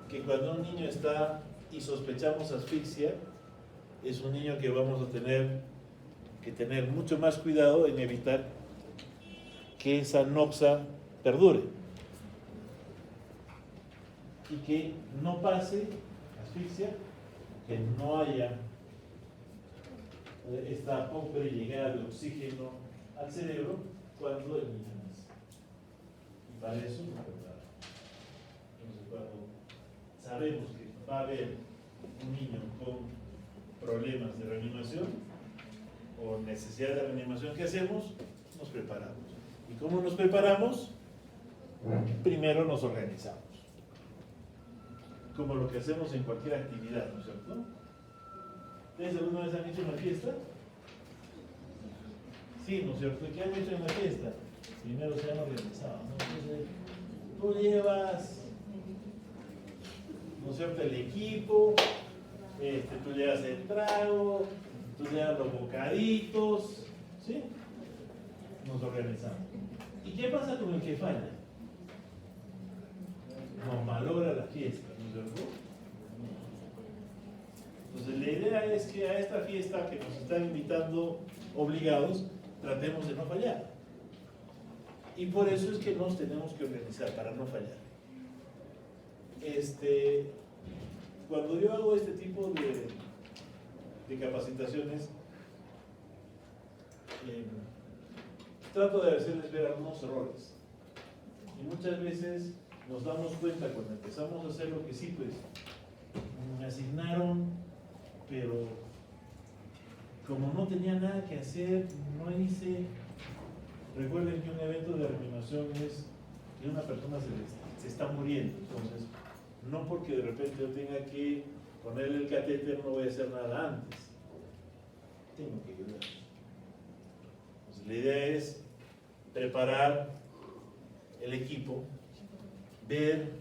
que cuando un niño está y sospechamos asfixia, es un niño que vamos a tener que tener mucho más cuidado en evitar que esa noxa perdure. y que no pase asfixia, que no haya esta pobre llegada de oxígeno al cerebro cuando el niño nace. Y para eso nos preparamos. Entonces, cuando sabemos que va a haber un niño con problemas de reanimación o necesidad de reanimación, ¿qué hacemos? Nos preparamos. ¿Y cómo nos preparamos? Primero nos organizamos. Como lo que hacemos en cualquier actividad, ¿no es cierto? ¿Ustedes alguna vez han hecho una fiesta? Sí, ¿no es cierto? ¿Qué han hecho en la fiesta? Primero se han organizado, ¿no? Entonces, tú llevas, ¿no es cierto?, el equipo, tú llevas el trago, tú llevas los bocaditos, ¿sí? Nos organizamos. ¿Y qué pasa con el que falla? Nos malogra la fiesta, ¿no es cierto? Entonces la idea es que a esta fiesta que nos están invitando obligados, tratemos de no fallar. Y por eso es que nos tenemos que organizar para no fallar. Cuando yo hago este tipo de capacitaciones, trato de hacerles ver algunos errores. Y muchas veces nos damos cuenta cuando empezamos a hacer lo que sí, pues, me asignaron, pero como no tenía nada que hacer, no hice. Recuerden que un evento de reanimación es que una persona se está muriendo, entonces no porque de repente yo tenga que ponerle el catéter no voy a hacer nada antes, tengo que ayudar. Entonces, la idea es preparar el equipo, ver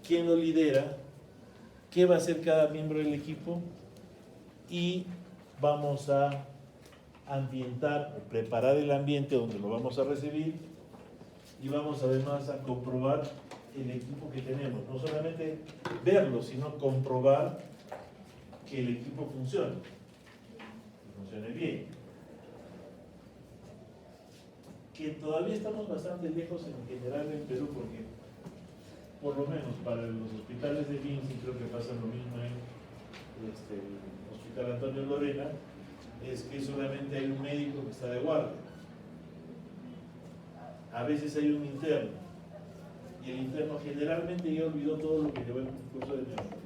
quién lo lidera, qué va a hacer cada miembro del equipo y vamos a ambientar, preparar el ambiente donde lo vamos a recibir y vamos además a comprobar el equipo que tenemos. No solamente verlo, sino comprobar que el equipo funcione, que funcione bien. Que todavía estamos bastante lejos en general en Perú porque por lo menos para los hospitales de INSS, creo que pasa lo mismo en el Hospital Antonio Lorena, es que solamente hay un médico que está de guardia. A veces hay un interno, y el interno generalmente ya olvidó todo lo que llevó en el curso de neurología.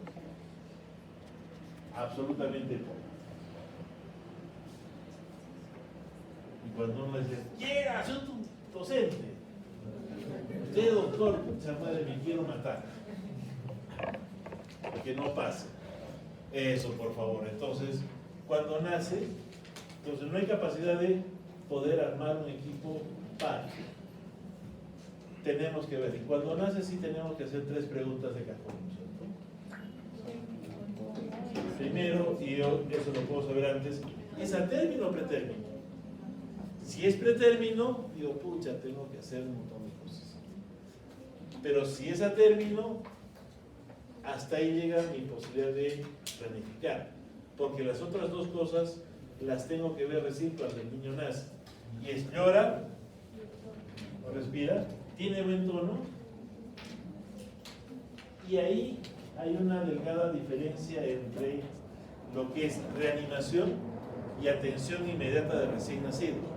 Absolutamente todo. Y cuando uno dice, llega, soy tu docente. Usted, doctor, mucha madre, me quiero matar. Que no pase. Eso, por favor. Entonces, cuando nace, entonces no hay capacidad de poder armar un equipo par. Tenemos que ver. Y cuando nace, sí tenemos que hacer 3 preguntas de cajón, ¿cierto? Primero, y yo eso lo puedo saber antes, ¿es a término o pretérmino? Si es pretérmino, digo, pucha, tengo que hacer un montón de cosas. Pero si es a término, hasta ahí llega mi posibilidad de planificar. Porque las otras 2 cosas las tengo que ver recién cuando el niño nace. Y es llora, respira, tiene buen tono. Y ahí hay una delgada diferencia entre lo que es reanimación y atención inmediata de recién nacido.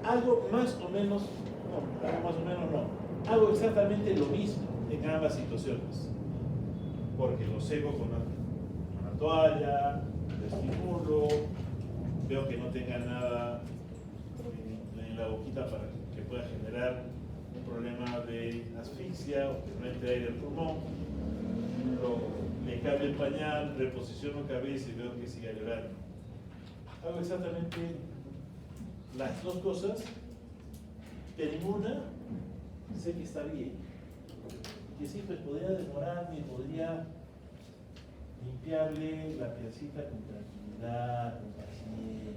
Algo más o menos, hago exactamente lo mismo en ambas situaciones. Porque lo seco con una toalla, lo estimulo, veo que no tenga nada en la boquita para que pueda generar un problema de asfixia o que no entre aire al pulmón. Le cambio el pañal, reposiciono cabeza y veo que sigue llorando. Hago exactamente las 2 cosas, pero en una sé que está bien. Que sí, pues podría demorarme, podría limpiarle la piecita con tranquilidad, con paciencia,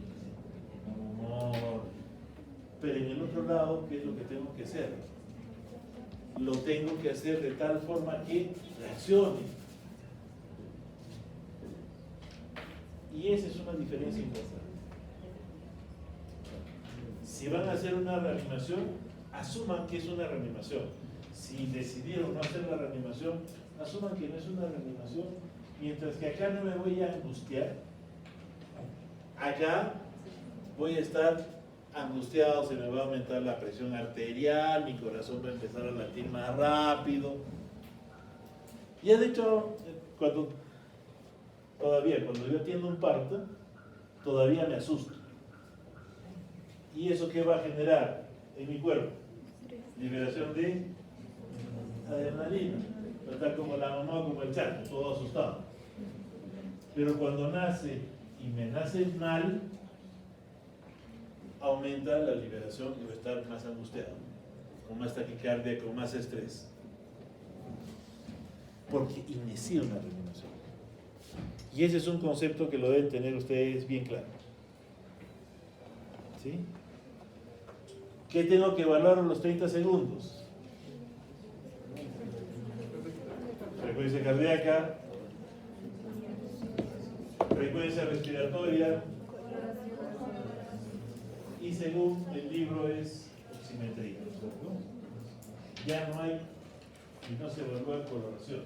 con humor. Pero en el otro lado, ¿qué es lo que tengo que hacer? Lo tengo que hacer de tal forma que reaccione. Y esa es una diferencia importante. Si van a hacer una reanimación, asuman que es una reanimación. Si decidieron no hacer la reanimación, asuman que no es una reanimación, mientras que acá no me voy a angustiar. Acá voy a estar angustiado, se me va a aumentar la presión arterial, mi corazón va a empezar a latir más rápido. Y de hecho, cuando yo atiendo un parto, todavía me asusto. ¿Y eso qué va a generar en mi cuerpo? Liberación de adrenalina. Está como la mamá, como el chato, todo asustado. Pero cuando nace y me nace mal, aumenta la liberación y voy a estar más angustiado, con más taquicardia, con más estrés. Porque inicia una reanimación. Y ese es un concepto que lo deben tener ustedes bien claro. ¿Sí? ¿Qué tengo que evaluar en los 30 segundos? Frecuencia cardíaca, frecuencia respiratoria y según el libro es oximetría, ¿no? Ya no hay y no se evalúa coloración,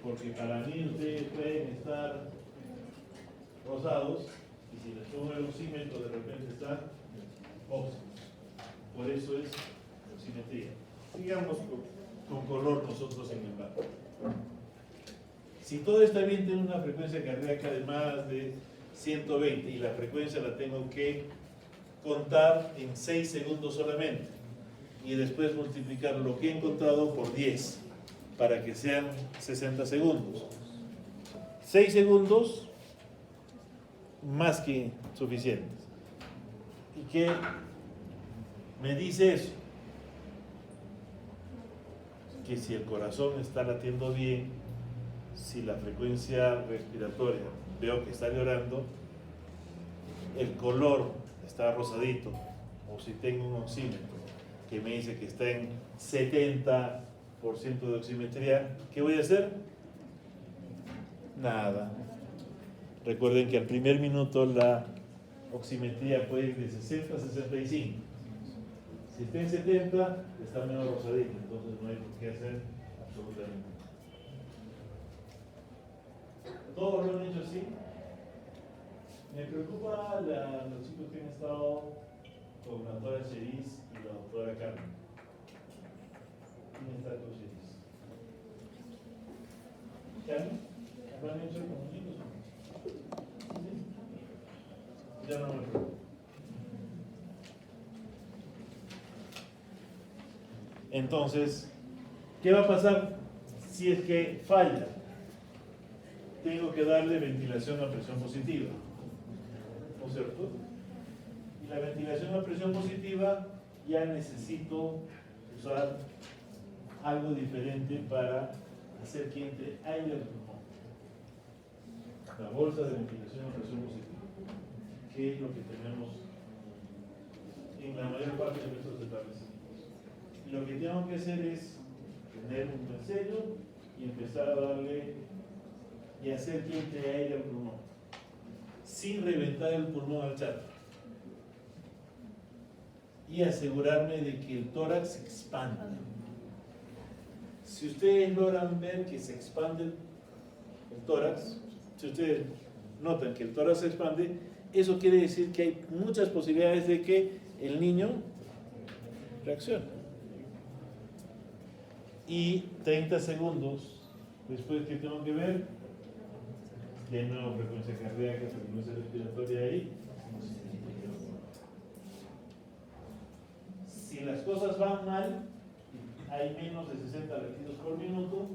porque para mí ustedes pueden estar rosados y si les pongo el oxímetro de repente están óxidos. Por eso es oximetría. Sigamos con color nosotros en el mapa. Si todo está bien, tengo una frecuencia cardíaca de más de 120 y la frecuencia la tengo que contar en 6 segundos solamente y después multiplicar lo que he encontrado por 10 para que sean 60 segundos. 6 segundos más que suficientes. ¿Y qué me dice eso? Que si el corazón está latiendo bien, si la frecuencia respiratoria veo que está llorando, el color está rosadito, o si tengo un oxímetro que me dice que está en 70% de oximetría, ¿qué voy a hacer? Nada. Recuerden que al primer minuto la oximetría puede ir de 60 a 65. Si está en 70, está menos rosadito, entonces no hay por qué hacer absolutamente nada. Todos lo han hecho así. Me preocupa los chicos que han estado con la doctora Cheris y la doctora Carmen. ¿Quién está con Cheris? ¿Carmen? ¿Lo han hecho con chicos? ¿Sí? Ya no me preocupo. Entonces, ¿qué va a pasar si es que falla? Tengo que darle ventilación a presión positiva, ¿no es cierto? Y la ventilación a presión positiva ya necesito usar algo diferente para hacer que entre aire al pulmón. La bolsa de ventilación a presión positiva, que es lo que tenemos en la mayor parte de nuestros establecimientos. Y lo que tengo que hacer es tener un buen sello y empezar a darle y hacer que entre aire al pulmón, sin reventar el pulmón al chato. Y asegurarme de que el tórax se expande. Si ustedes logran ver que se expande el tórax, si ustedes notan que el tórax se expande, eso quiere decir que hay muchas posibilidades de que el niño reaccione. Y 30 segundos después, que tengo que ver, de nuevo frecuencia cardíaca, frecuencia respiratoria ahí. Si las cosas van mal, hay menos de 60 latidos por minuto,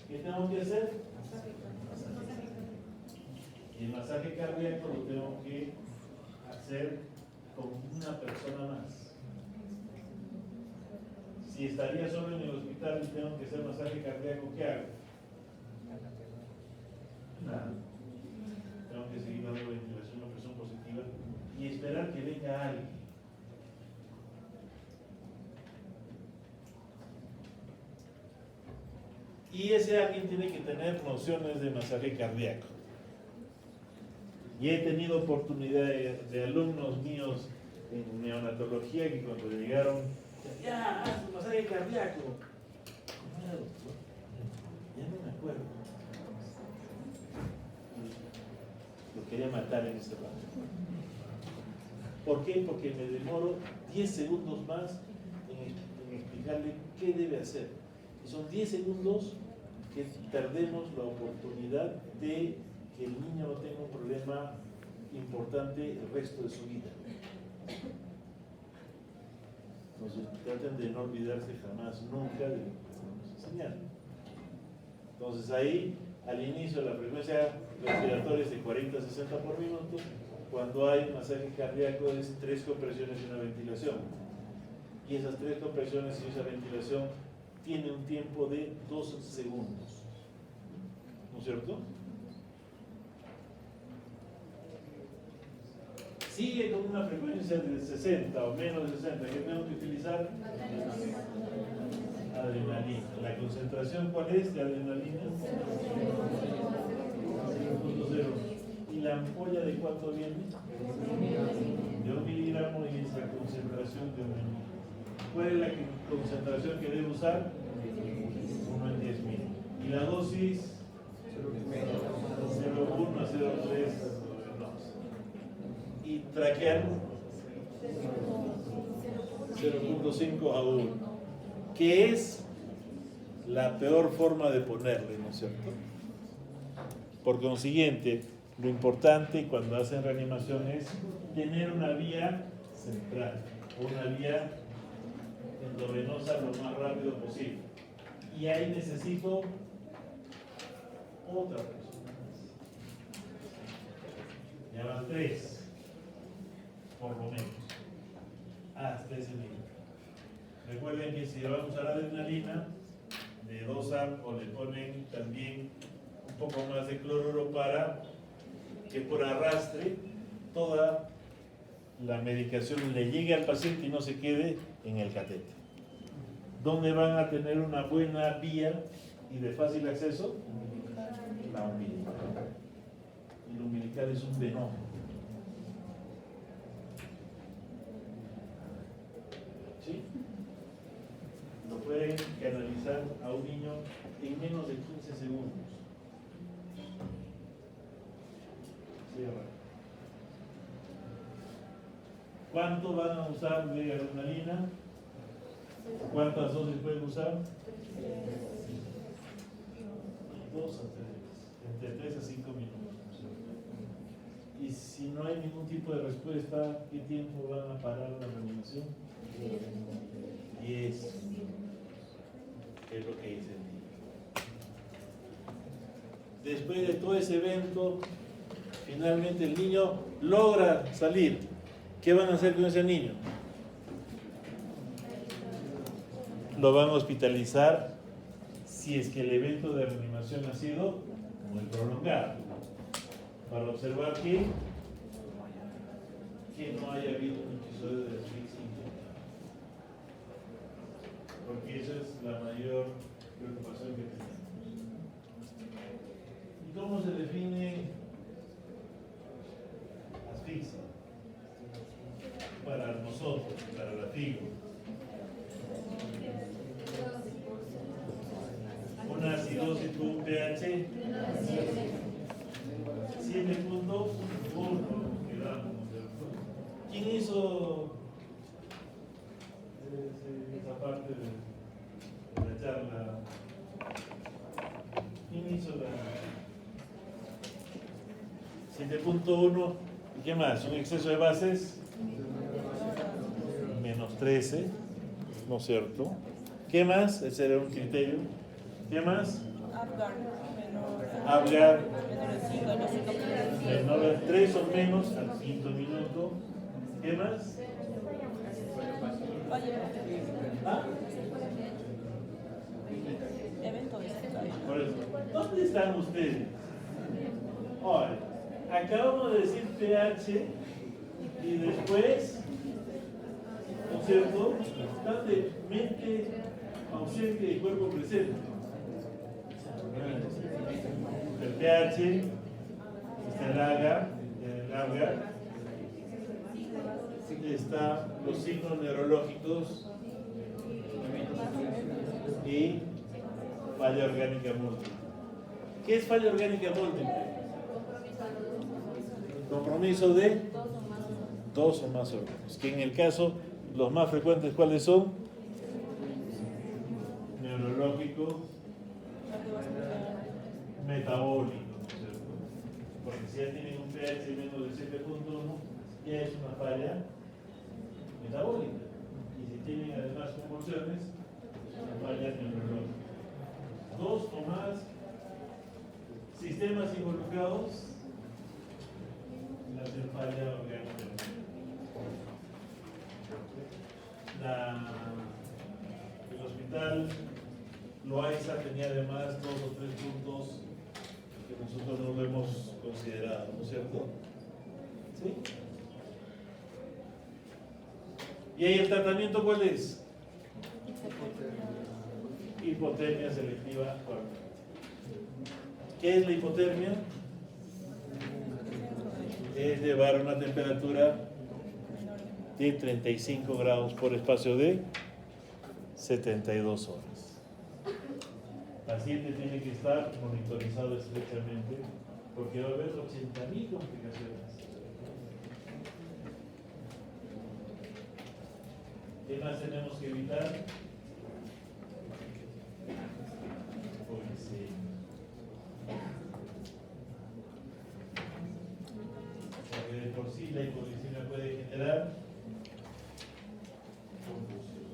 ¿qué tengo que hacer? Y el masaje cardíaco lo tengo que hacer con una persona más. Si estaría solo en el hospital y tengo que hacer masaje cardíaco, ¿qué hago? Nada. Tengo que seguir dando ventilación a presión positiva y esperar que venga alguien. Y ese alguien tiene que tener nociones de masaje cardíaco. Y he tenido oportunidad de alumnos míos en neonatología que cuando llegaron Ya, haz un masaje cardíaco. ¿Cómo era, doctor? Ya no me acuerdo. Lo quería matar en ese rato. ¿Por qué? Porque me demoro 10 segundos más en explicarle qué debe hacer. Y son 10 segundos que perdemos la oportunidad de que el niño no tenga un problema importante el resto de su vida. Entonces, traten de no olvidarse jamás, nunca de lo que podemos enseñar. Entonces, ahí, al inicio, la frecuencia respiratoria es de 40 a 60 por minuto. Cuando hay masaje cardíaco, es 3 compresiones y una ventilación. Y esas 3 compresiones y esa ventilación tienen un tiempo de 2 segundos. ¿No es cierto? Sigue con una frecuencia de 60 o menos de 60. ¿Qué tenemos que utilizar? Adrenalina. ¿La concentración cuál es de adrenalina? 0.0. ¿Y la ampolla de cuánto viene? De 1 miligramo y es la concentración de 1 miligramo. ¿Cuál es la concentración que debe usar? 1 en 10.000. ¿Y la dosis? 0.1 a 0.3. Y traquear 0.5 a 1, que es la peor forma de ponerle, ¿no es cierto? Por consiguiente, lo importante cuando hacen reanimación es tener una vía central, una vía endovenosa lo más rápido posible. Y ahí necesito otra persona. Ya van 3. Por lo menos, hasta ese nivel. Recuerden que si van a usar adrenalina, le dosan o le ponen también un poco más de cloruro para que por arrastre toda la medicación le llegue al paciente y no se quede en el catéter. ¿Dónde van a tener una buena vía y de fácil acceso? La umbilical. Y la umbilical es un veneno. ¿Sí? Lo pueden canalizar a un niño en menos de 15 segundos. Cierra. ¿Cuánto van a usar de adrenalina? ¿Cuántas dosis pueden usar? 2 a 3. Entre 3 a 5 minutos. Y si no hay ningún tipo de respuesta, ¿qué tiempo van a parar la reanimación? 10, es lo que dice el niño. Después de todo ese evento, finalmente el niño logra salir. ¿Qué van a hacer con ese niño? Lo van a hospitalizar si es que el evento de reanimación ha sido muy prolongado, para observar que no haya habido un episodio de asfixia intencional. Porque esa es la mayor preocupación que tenemos. ¿Y cómo se define asfixia? Para nosotros, para la FIGO. Una acidosis con un pH 7.1, quedamos. ¿Quién hizo esa parte de la charla? ¿Quién hizo la 7.1? ¿Y qué más? ¿Un exceso de bases? Menos 13, ¿no es cierto? ¿Qué más? Ese era un criterio. ¿Qué más? Apgar menor de 3 o menos al 5º minuto. ¿Qué más? ¿Ah? Por eso, ¿dónde están ustedes? Ahora, acabamos de decir pH y después, ¿no es cierto? Están de mente ausente y cuerpo presente. El pH, está el Apgar, están los signos neurológicos y falla orgánica múltiple. ¿Qué es falla orgánica múltiple? Compromiso de dos o más órganos. Que en el caso, los más frecuentes, ¿cuáles son? Neurológico, metabólico, ¿no es cierto? Porque si ya tienen un pH menos de 7.1, ya es una falla metabólica. Y si tienen además convulsiones, es una falla neurológica. Dos o más sistemas involucrados en la falla orgánica. El hospital Loaiza tenía además 2 o 3 puntos que nosotros no lo hemos considerado, ¿no es cierto? ¿Sí? ¿Y ahí el tratamiento cuál es? Hipotermia selectiva cuarta. ¿Qué es la hipotermia? Es llevar una temperatura de 35 grados por espacio de 72 horas. El paciente tiene que estar monitorizado estrechamente porque va a haber 80.000 complicaciones. ¿Qué más tenemos que evitar? Porque de por sí la hipoglicemia puede generar confusión.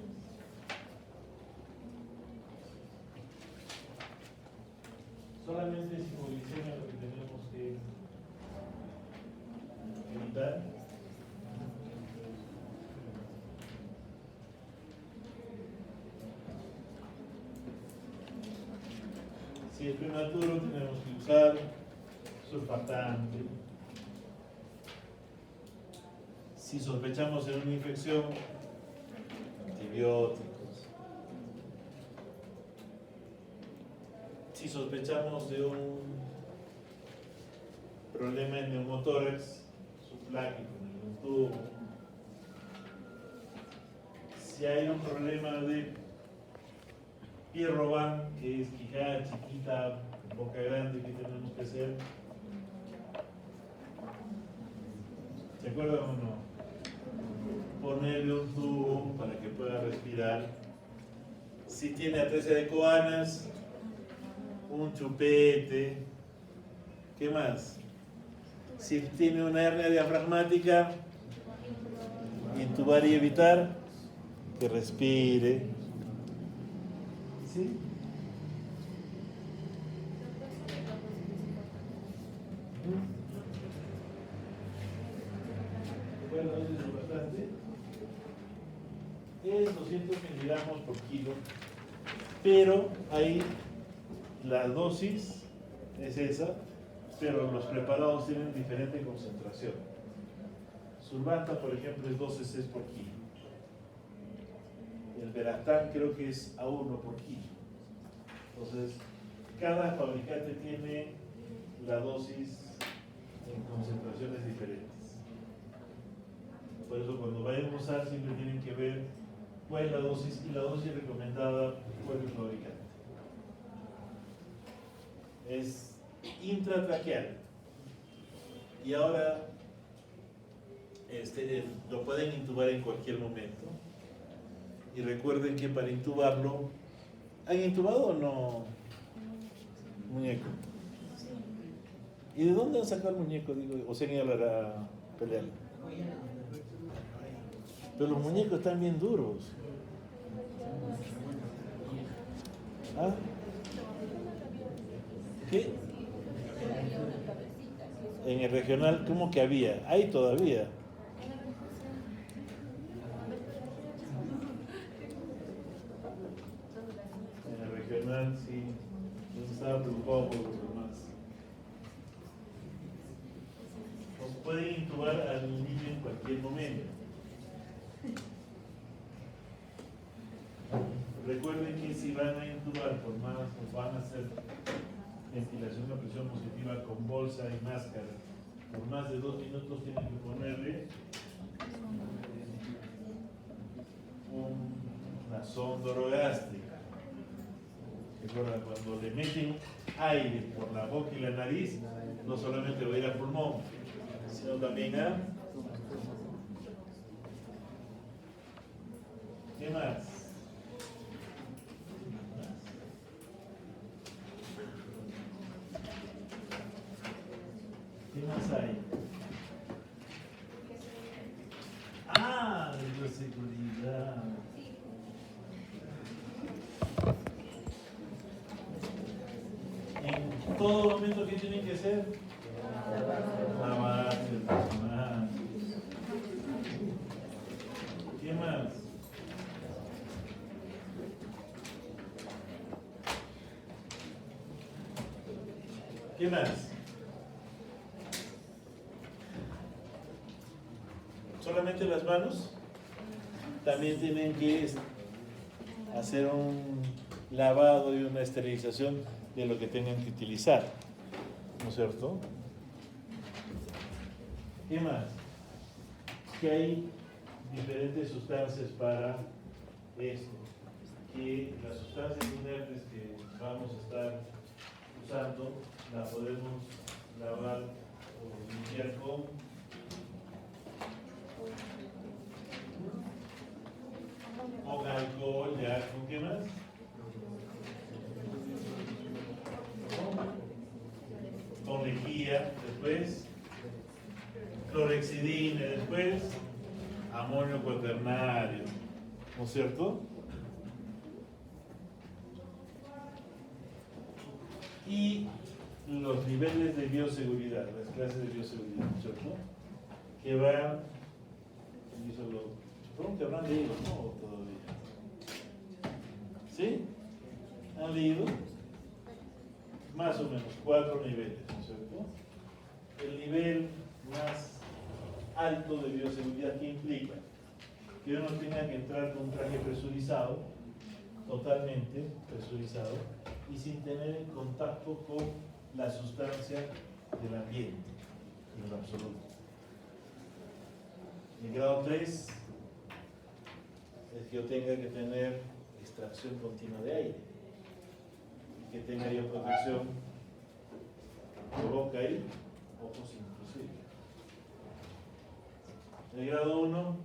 Solamente es hipoglicemia lo que tenemos que evitar. Si es prematuro, tenemos que usar surfactante. Si sospechamos de una infección, antibióticos. Si sospechamos de un problema en neumotórax, subpláquico, en el tubo. Si hay un problema de Pierrovan, que es quijada chiquita, boca grande, ¿qué tenemos que hacer? ¿Se acuerdan o no? Ponerle un tubo para que pueda respirar. Si tiene atresia de Coanas, un chupete. ¿Qué más? Si tiene una hernia diafragmática, intubar y evitar que respire. ¿Sí? Bueno, eso es bastante. Es 200 miligramos por kilo, pero ahí la dosis es esa, pero los preparados tienen diferente concentración. Survanta, por ejemplo, es 12 cc por kilo. El Veractán creo que es a 1 por kilo. Entonces, cada fabricante tiene la dosis en concentraciones diferentes. Por eso cuando vayan a usar siempre tienen que ver cuál es la dosis y la dosis recomendada por el fabricante. Es intratraqueal. Y ahora lo pueden intubar en cualquier momento. Y recuerden que para intubarlo, ¿han intubado o no? Muñeco. ¿Y de dónde han sacado el muñeco? Digo, o sea, en la pelear. Pero los muñecos están bien duros. ¿Ah? ¿Qué? En el regional, ¿cómo que había? Hay todavía. En el regional, sí. Yo estaba preocupado por los demás. Os pueden intubar al niño en cualquier momento. Recuerden que si van a intubar por más, o van a hacer ventilación a presión positiva con bolsa y máscara, por más de 2 minutos tienen que ponerle una sonda orogástrica. Recuerda, cuando le meten aire por la boca y la nariz, no solamente va a ir al pulmón, sino también a... ¿Qué más? ¿Qué más hay? Ah, de bioseguridad. En todo momento, ¿qué tienen que hacer? Lavarse el personal. ¿Qué más? ¿Qué más? ¿Solamente las manos? También tienen que hacer un lavado y una esterilización de lo que tengan que utilizar, ¿no es cierto? ¿Qué más? Que hay diferentes sustancias para esto, que las sustancias inertes que vamos a estar usando la podemos lavar o limpiar con alcohol, ya, ¿con qué más? Con lejía, después clorexidina, después amonio cuaternario, ¿no es cierto? Y los niveles de bioseguridad, las clases de bioseguridad, ¿no es cierto? Que van, y solo, supongo que habrán leído, ¿no? Todavía. ¿Sí? ¿Han leído? Más o menos 4 niveles, ¿no es cierto? El nivel más alto de bioseguridad, ¿qué implica? Que uno tenga que entrar con un traje presurizado, totalmente presurizado, y sin tener en contacto con la sustancia del ambiente, en lo absoluto. El grado 3 es que yo tenga que tener extracción continua de aire, y que tenga yo protección de boca y ojos inclusive. El grado 1,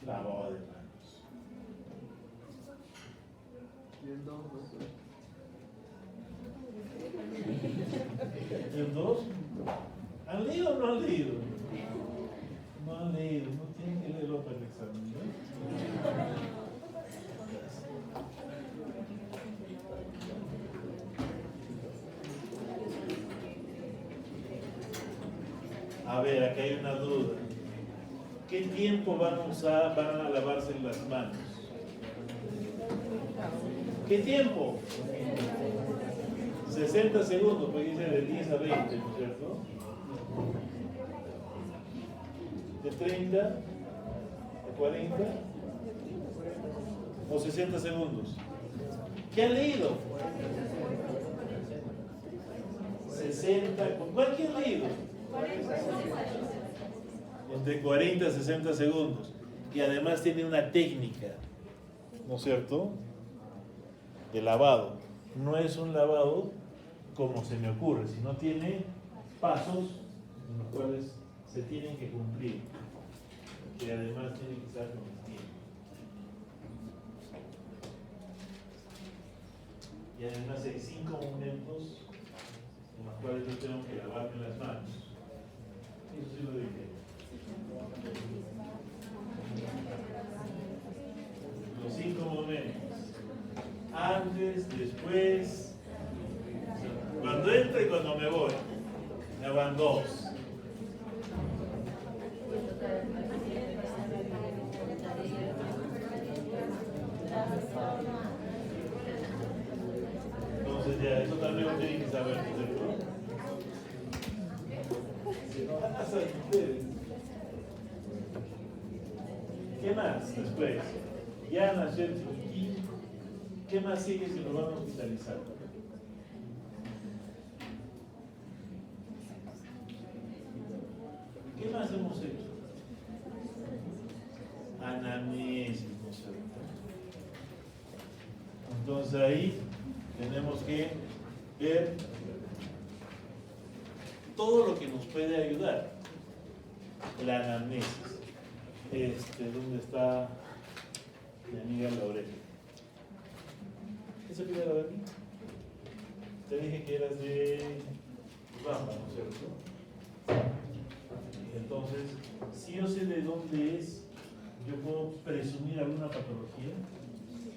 lavado de manos. ¿El 2? ¿Han leído o no han leído? No han leído, no tienen que leerlo para el examen, ¿no? A ver, acá hay una duda. ¿Qué tiempo van a lavarse las manos? ¿Qué tiempo? 60 segundos, porque dice de 10 a 20, ¿no es cierto? ¿De 30? ¿De 40? ¿O 60 segundos? ¿Qué han leído? 60, ¿cuál que han leído? Entre 40 y 60 segundos. Y además tiene una técnica, ¿no es cierto?, de lavado. No es un lavado como se me ocurre, sino tiene pasos en los cuales se tienen que cumplir, que además tienen que estar con el tiempo. Y además hay 5 momentos en los cuales yo tengo que lavarme las manos. Eso sí lo dije. Los 5 momentos. Antes, después, cuando entro y cuando me voy. Ya van 2. Entonces ya, eso también lo tienen que saber, ¿cierto? Si no van a saber ustedes. ¿Qué más después? Ya nació el chiquitín. ¿Qué más sigue si nos van a hospitalizar? ¿Qué más hemos hecho? Anamnesis, ¿no es cierto? Entonces ahí tenemos que ver todo lo que nos puede ayudar. La anamnesis. ¿Dónde está mi amiga Lorena? ¿Qué se pide Lorena? Te dije que eras de Bamba, ¿no es cierto? Entonces, si yo sé de dónde es, ¿yo puedo presumir alguna patología? Sí.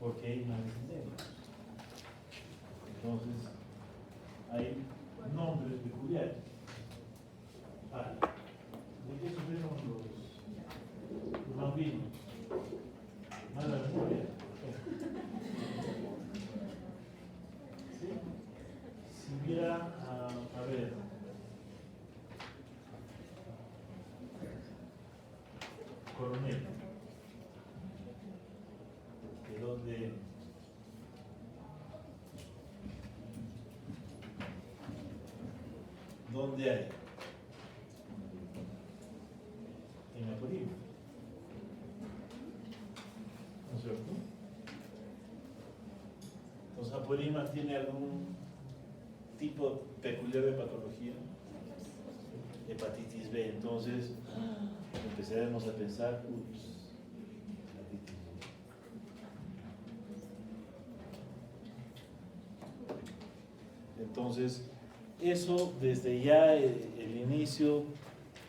Porque hay una descendencia. Entonces, hay nombres peculiares. Vale. ¿De qué sufrieron los bambinos? Mala memoria. ¿Sí? Si hubiera, a ver, coronel, ¿de dónde? ¿Dónde hay? En Apurímac, ¿no es cierto? Entonces, Apurímac tiene algún tipo peculiar de patología, hepatitis B. Entonces, empezaremos a pensar, hepatitis B. Entonces, eso desde ya el inicio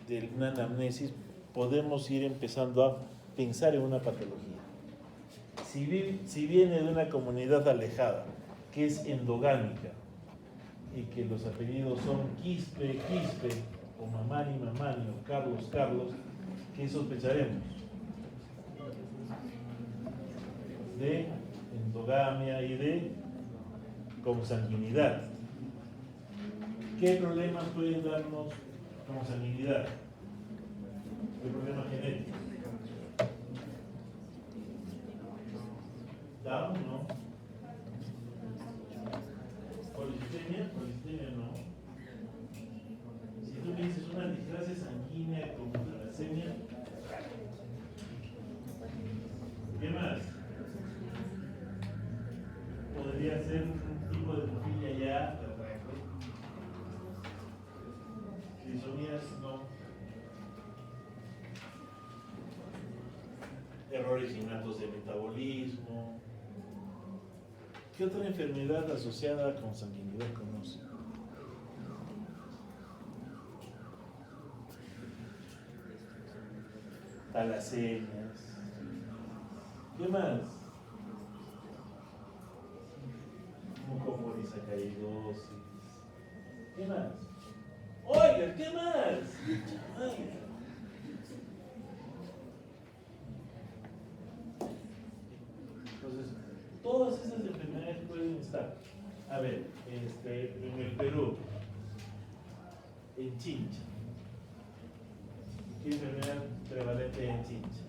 de una anamnesis podemos ir empezando a pensar en una patología. Si viene de una comunidad alejada, que es endogámica, y que los apellidos son Quispe, o Mamani, o Carlos, ¿qué sospecharemos? De endogamia y de consanguinidad. ¿Qué problemas pueden darnos consanguinidad? ¿Qué problema genético? ¿Down? ¿No? ¿Policistemia? Policistemia no. Si tú me dices una displasia sanguínea como talasemia, ¿qué más? Podría ser un tipo de hemofilia ya terrestre. Trisomías no. Errores innatos de metabolismo. ¿Qué otra enfermedad asociada con sanguinidad conoce? Talasemias. ¿Qué más? Mucopolisacaridosis. ¿Qué más? Oiga, ¿qué más? Oiga. Entonces, todas esas enfermedades pueden estar. A ver, en el Perú, en Chincha. ¿Qué enfermedad prevalente en Chincha?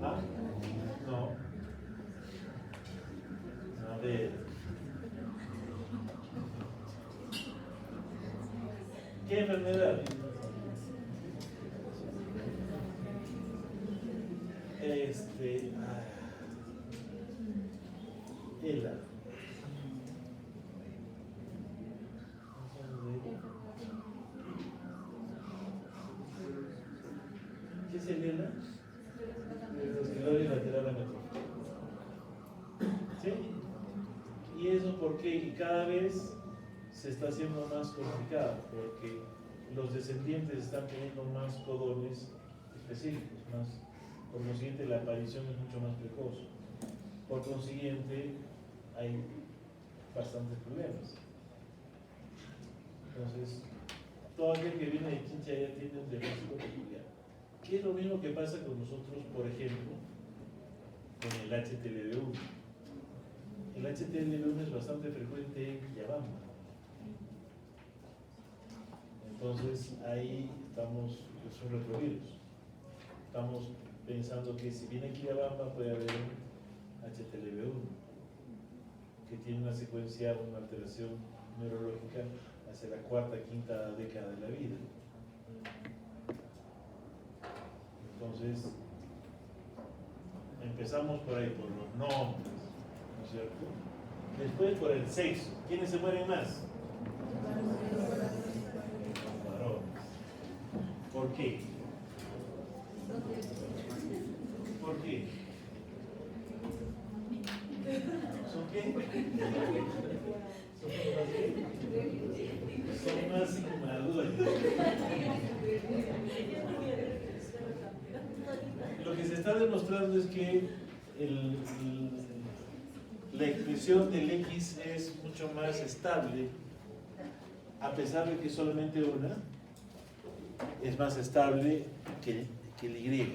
¿Ah? No. A ver. ¿Qué enfermedad? ELA. ¿Qué es el ELA? Esclerosis lateral amiotrófica. ¿Sí? ¿Y eso por qué? Y cada vez se está haciendo más complicado, porque los descendientes están teniendo más codones específicos, más, por consiguiente la aparición es mucho más precoz. Por consiguiente, hay bastantes problemas. Entonces, todo aquel que viene de Chincha ya tiene un diagnóstico peculiar. ¿Qué es lo mismo que pasa con nosotros, por ejemplo, con el HTLV1? El HTLV1 es bastante frecuente en Quillabamba. Entonces, ahí estamos, es un retrovirus. Estamos pensando que si viene Quillabamba puede haber un HTLV1 que tiene una secuencia, una alteración neurológica hacia la cuarta, quinta década de la vida. Entonces, Empezamos por ahí, por los nombres, ¿no es cierto? Después por el sexo. ¿Quiénes se mueren más? Los varones. ¿Por qué? ¿Por qué? ¿Son qué? Son más inmaduros. Lo que se está demostrando es que la expresión del X es mucho más estable, a pesar de que solamente una es más estable que el Y.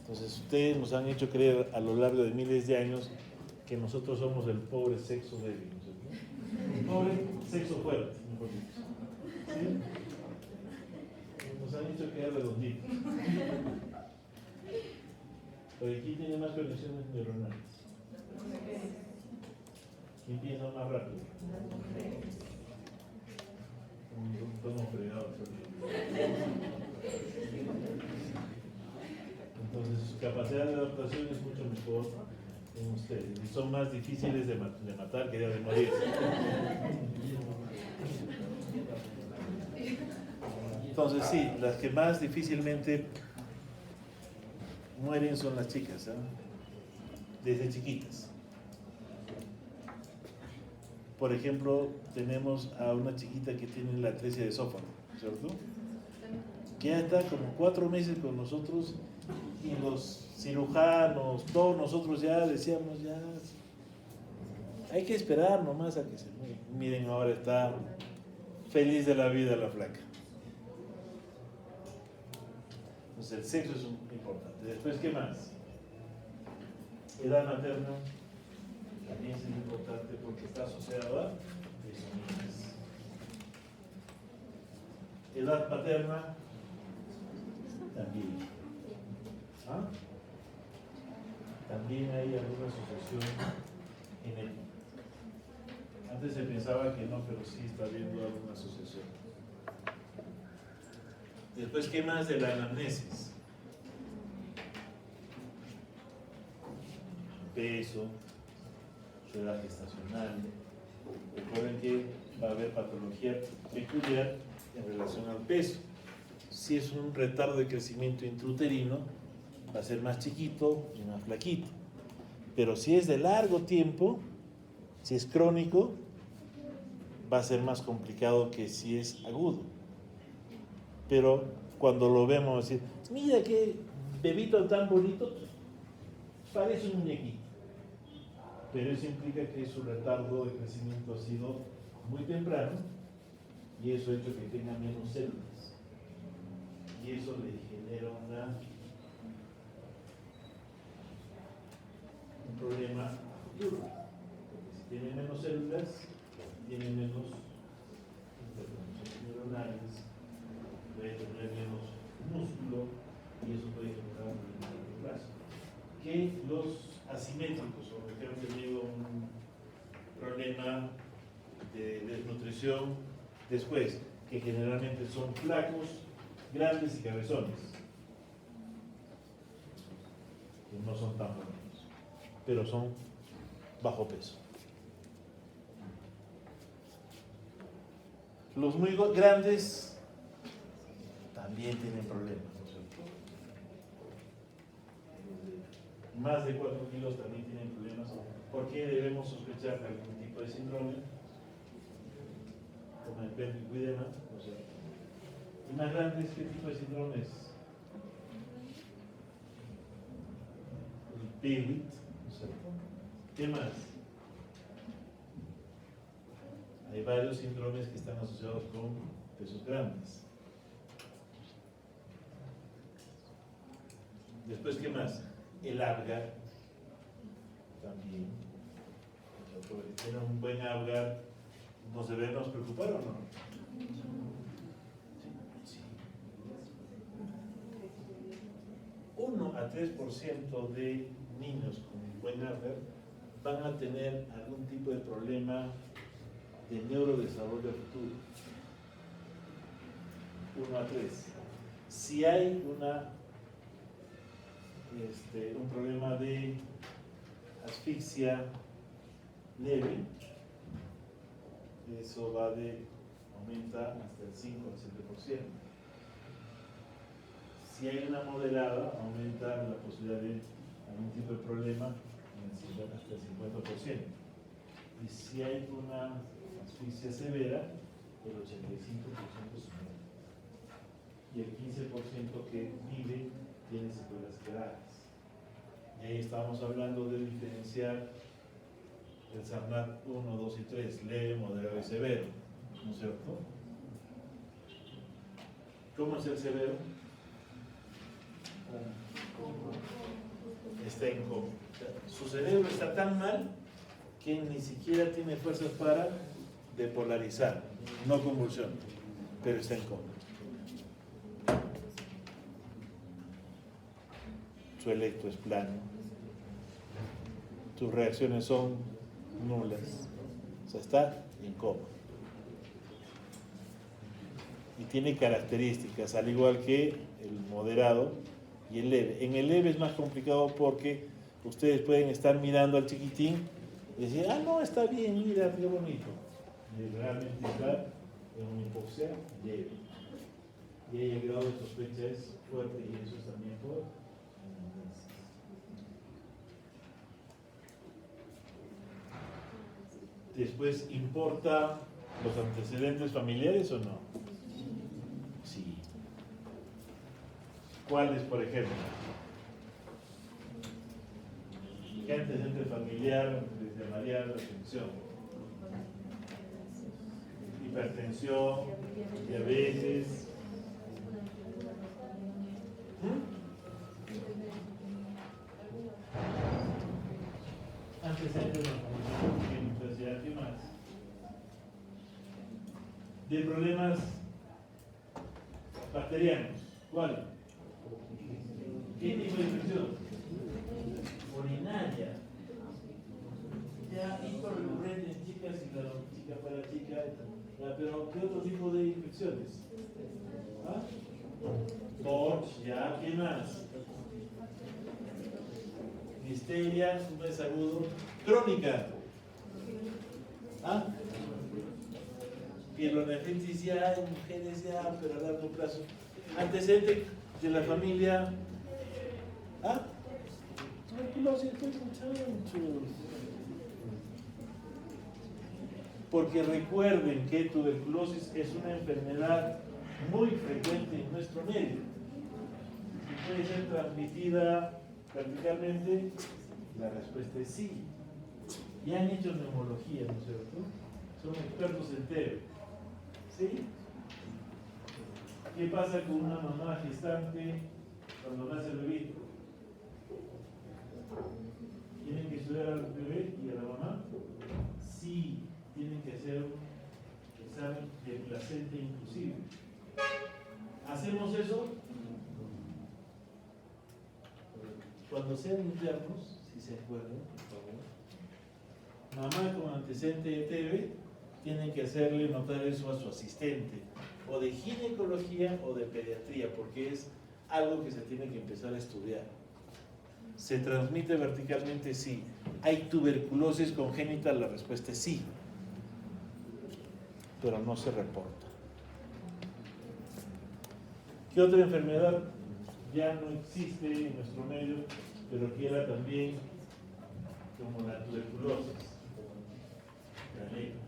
Entonces ustedes nos han hecho creer a lo largo de miles de años que nosotros somos el pobre sexo débil, ¿no es cierto? El pobre sexo fuerte, mejor dicho. ¿Sí? Nos han hecho quedar redonditos. Pero aquí tiene más conexiones neuronales. ¿Quién piensa más rápido? Estamos fregados. Entonces su capacidad de adaptación es mucho mejor en ustedes. Y son más difíciles de matar que de morir. Entonces sí, las que más difícilmente mueren son las chicas, ¿eh? Desde chiquitas. Por ejemplo, tenemos a una chiquita que tiene la atresia de esófago, ¿cierto? Que ya está como 4 meses con nosotros y los cirujanos, todos nosotros ya decíamos, ya hay que esperar nomás a que se muera. Miren, ahora está feliz de la vida la flaca. Entonces el sexo es importante. Después, ¿qué más? Edad materna también es importante porque está asociado a lesiones. Edad paterna también. ¿Ah? También hay alguna asociación genética. Antes se pensaba que no, pero sí está habiendo alguna asociación. Después, ¿qué más de la anamnesis? Peso, su edad gestacional. Recuerden que va a haber patología peculiar en relación al peso. Si es un retardo de crecimiento intrauterino, va a ser más chiquito y más flaquito. Pero si es de largo tiempo, si es crónico, va a ser más complicado que si es agudo. Pero cuando lo vemos, decir, mira qué bebito tan bonito, parece un muñequito. Pero eso implica que su retardo de crecimiento ha sido muy temprano y eso ha hecho que tenga menos células. Y eso le genera un problema futuro. Porque si tiene menos células, tiene menos neuronales, puede tener menos músculo y eso puede generar un problema a largo plazo. Que los asimétricos o los que han tenido un problema de desnutrición después, que generalmente son flacos, grandes y cabezones, que no son tan bonitos, pero son bajo peso. Los muy grandes también tienen problemas, ¿no es cierto? Más de 4 kilos también tienen problemas. ¿Por qué debemos sospechar de algún tipo de síndrome? Como el pérfido, ¿no es cierto? ¿Y más grandes qué tipo de síndrome es? El Peewit, ¿no es cierto? ¿Qué más? Hay varios síndromes que están asociados con pesos grandes. Después, ¿qué más? El Apgar también. O sea, si tiene un buen Apgar, ¿nos debemos preocupar o no? Sí. 1 a 3% de niños con buen Apgar van a tener algún tipo de problema de neurodesarrollo futuro. 1 a 3. Si hay un problema de asfixia leve, eso aumenta hasta el 5 al 7%. Si hay una moderada, aumenta la posibilidad de algún tipo de problema hasta el 50%. Y si hay una asfixia severa, el 85% se muere. Y el 15% que vive tiene secuelas graves. Y ahí estamos hablando de diferenciar el SARNAT 1, 2 y 3, leve, moderado y severo, ¿no es cierto? ¿Cómo es el severo? Está en coma. Su cerebro está tan mal que ni siquiera tiene fuerzas para depolarizar, no convulsión, pero está en coma. Su electro es plano, tus reacciones son nulas, o sea, está en coma. Y tiene características, al igual que el moderado y el leve. En el leve es más complicado porque ustedes pueden estar mirando al chiquitín y decir, ah, no, está bien, mira, qué bonito. Y realmente está en una hipoxia leve. Y ahí el grado de sospecha es fuerte y eso es también por anamnesis. Después, ¿importa los antecedentes familiares o no? Sí. ¿Cuáles, por ejemplo? ¿Qué antecedente familiar les llamaría la atención? Hipertensión, diabetes. Antecedentes de la ¿qué más? De problemas bacterianos. ¿Cuál? ¿Qué tipo de infección? Urinaria. Ya, esto recurrente en chicas y claro, chica para chica. Pero, ¿qué otro tipo de infecciones? ¿Ah? TORCH, ya, ¿qué más? Listeria, un mes agudo. Crónica. ¿Ah? Pielonefritis ya, en mujeres ya, pero a largo plazo. Antecedente de la familia. ¿Ah? Tuberculosis, muchachos. Porque recuerden que tuberculosis es una enfermedad muy frecuente en nuestro medio. Y puede ser transmitida verticalmente. La respuesta es sí. Y han hecho neumología, ¿no es cierto? Son expertos en TB. ¿Sí? ¿Qué pasa con una mamá gestante cuando nace el bebé? ¿Tienen que estudiar al bebé y a la mamá? Sí, tienen que hacer un examen de placenta inclusive. ¿Hacemos eso? Cuando sean internos, si se acuerdan, por favor, mamá con antecedente de TB, tienen que hacerle notar eso a su asistente, o de ginecología o de pediatría, porque es algo que se tiene que empezar a estudiar. ¿Se transmite verticalmente? Sí. ¿Hay tuberculosis congénita? La respuesta es sí, pero no se reporta. ¿Qué otra enfermedad ya no existe en nuestro medio, pero que era también como la tuberculosis? La lepra.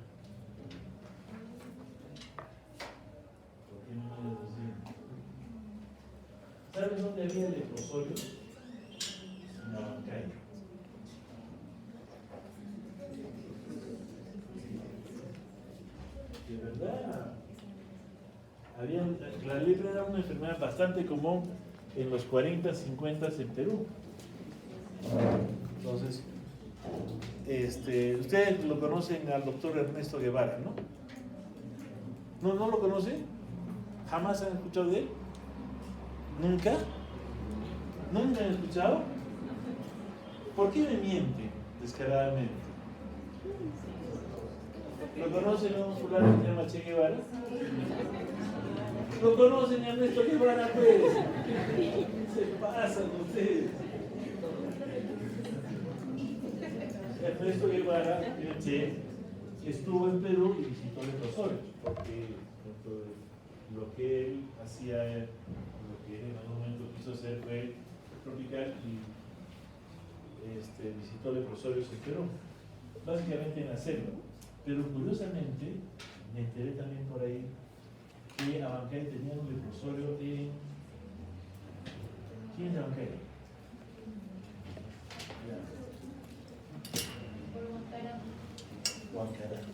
¿Por qué no lo decimos? ¿Sabes dónde había leprosorio? En la Huancayo. De verdad. La lepra era una enfermedad bastante común en los 40, 50 en Perú. Entonces, ustedes lo conocen al doctor Ernesto Guevara, ¿no? ¿No lo conocen? ¿Jamás han escuchado de él? ¿Nunca? ¿Nunca han escuchado? ¿Por qué me miente descaradamente? ¿Lo conocen a un fulano que se llama Che Guevara? ¿Lo conocen a Ernesto Guevara, pues? ¿Qué se pasan ustedes? Ernesto Guevara, el chef, estuvo en Perú y visitó leprosorios, porque dentro de lo que él hacía, lo que él en algún momento quiso hacer fue tropical y visitó leprosorios en Perú, básicamente en la selva. Pero curiosamente, me enteré también por ahí que Abancay tenía un leprosorio en... ¿Quién es Abancay? Huancarama.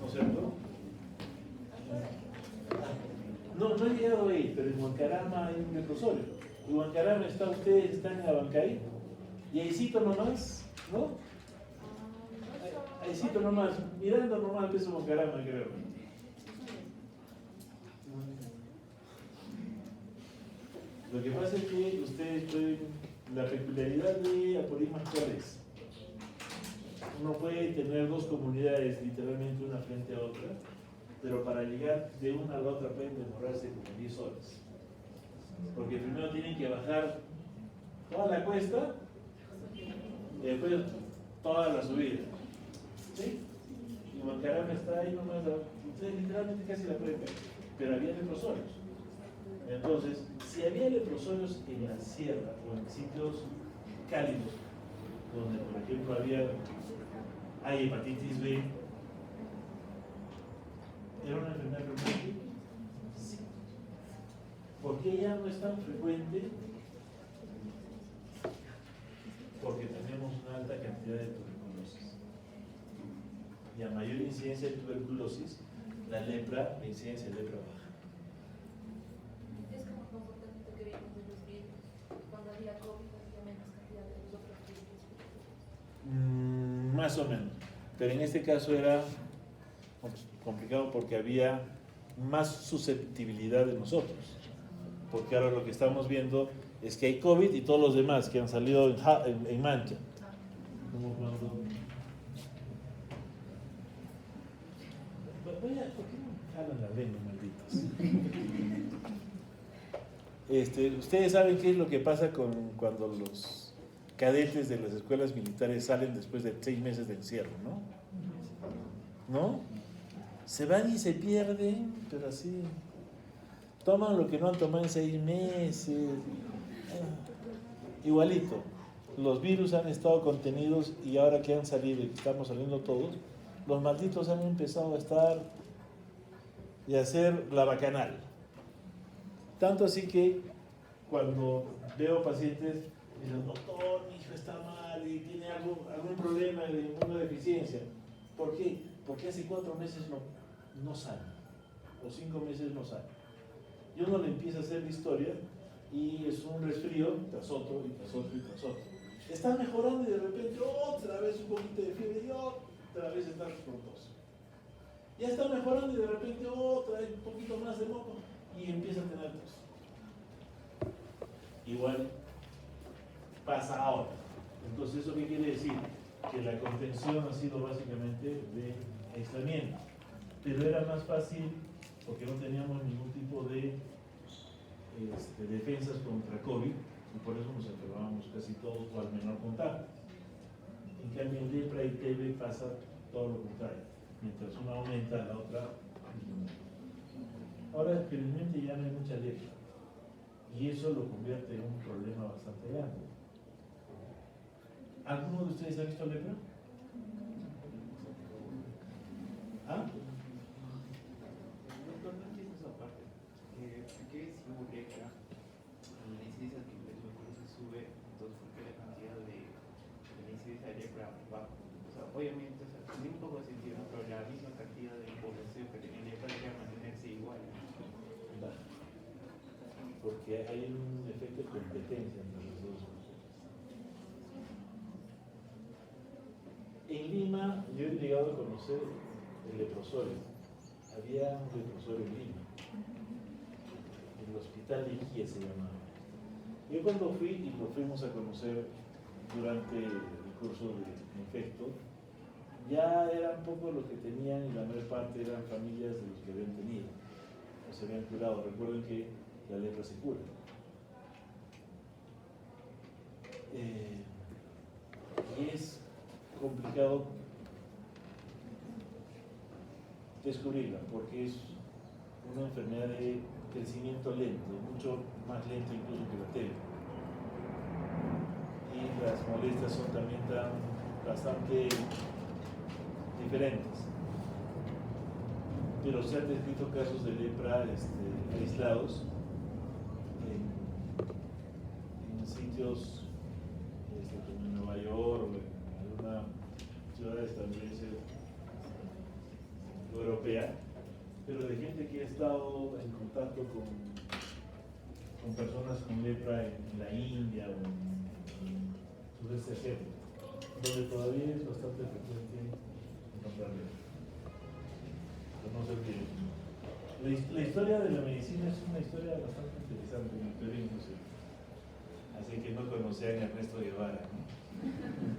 ¿No es cierto? No, no he llegado ahí, pero en Huancarama hay un leprosorio. En Huancarama está usted, está en Abancay, y ahícito nomás, ¿no? Ahícito nomás, mirando nomás el peso Huancarama, creo. Lo que pasa es que ustedes pueden, la peculiaridad de Apurímac, ¿cuál es? Uno puede tener dos comunidades literalmente una frente a otra, pero para llegar de una a la otra pueden demorarse como 10 horas. Porque primero tienen que bajar toda la cuesta y después toda la subida. ¿Sí? Y Huancarama está ahí nomás, ustedes literalmente casi la pueden ver, pero había leprosorios. Entonces, si había leprosorios en la sierra o en sitios cálidos, donde por ejemplo hay hepatitis B, ¿era una enfermedad frecuente? Sí. ¿Por qué ya no es tan frecuente? Porque tenemos una alta cantidad de tuberculosis. Y a mayor incidencia de tuberculosis, la incidencia de lepra baja. Es como el comportamiento que vimos de los virus. Cuando había COVID, había menos cantidad de los otros virus. Más o menos. Pero en este caso era complicado porque había más susceptibilidad de nosotros. Porque ahora lo que estamos viendo es que hay COVID y todos los demás que han salido en mancha. Como cuando... ¿Por qué no jalan la lengua, malditos? Ustedes saben qué es lo que pasa cuando los cadetes de las escuelas militares salen después de 6 meses de encierro, ¿no? ¿No? Se van y se pierden, pero así. Toman lo que no han tomado en 6 meses. Igualito. Los virus han estado contenidos y ahora que han salido y que estamos saliendo todos, los malditos han empezado a estar y a hacer la bacanal. Tanto así que cuando veo pacientes, dicen, doctor, mi hijo está mal y tiene algún problema de inmunodeficiencia. ¿Por qué? Porque hace 4 meses no sale, o 5 meses no sale. Y uno le empieza a hacer la historia y es un resfrío tras otro y tras otro y tras otro. Está mejorando y de repente otra vez un poquito de fiebre y otra vez está frondoso. Ya está mejorando y de repente otra vez un poquito más de moco y empieza a tener tos. Igual pasa ahora. Entonces, ¿eso qué quiere decir? Que la contención ha sido básicamente de aislamiento. Pero era más fácil porque no teníamos ningún tipo de defensas contra COVID y por eso nos enfermábamos casi todos o al menor contacto. En cambio, en lepra y TB pasa todo lo contrario. Mientras una aumenta, la otra disminuye. Ahora, felizmente ya no hay mucha lepra y eso lo convierte en un problema bastante grande. ¿Alguno de ustedes ha visto lepra? ¿Ah? Doctor, no entiendo esa parte. ¿Por qué si hubo lepra y la incidencia de tuberculosis sube, entonces por qué la cantidad de la incidencia de lepra baja? O sea, obviamente, tiene un poco de sentido, ¿no? Pero la misma cantidad de población que tiene lepra debería mantenerse igual. Baja. Porque hay un efecto de competencia entre los dos. En Lima, yo he llegado a conocer el leprosorio. Había un leprosorio en Lima. El hospital de Iquía se llamaba. Yo cuando fui, y lo fuimos a conocer durante el curso de infecto, ya eran pocos los que tenían y la mayor parte eran familias de los que habían tenido o se habían curado. Recuerden que la lepra se cura. Y es complicado descubrirla porque es una enfermedad de crecimiento lento, mucho más lento incluso que la TB. Y las molestias son también bastante diferentes. Pero se han descrito casos de lepra aislados en sitios como en Nueva York o en alguna ciudad estadounidense o europea, pero de gente que ha estado en contacto con personas con lepra en la India o en sudeste asiático, donde todavía es bastante frecuente encontrar lepra. La historia de la medicina es una historia bastante interesante en el Perú inclusive. Así que no conocían a Ernesto Guevara, ¿no?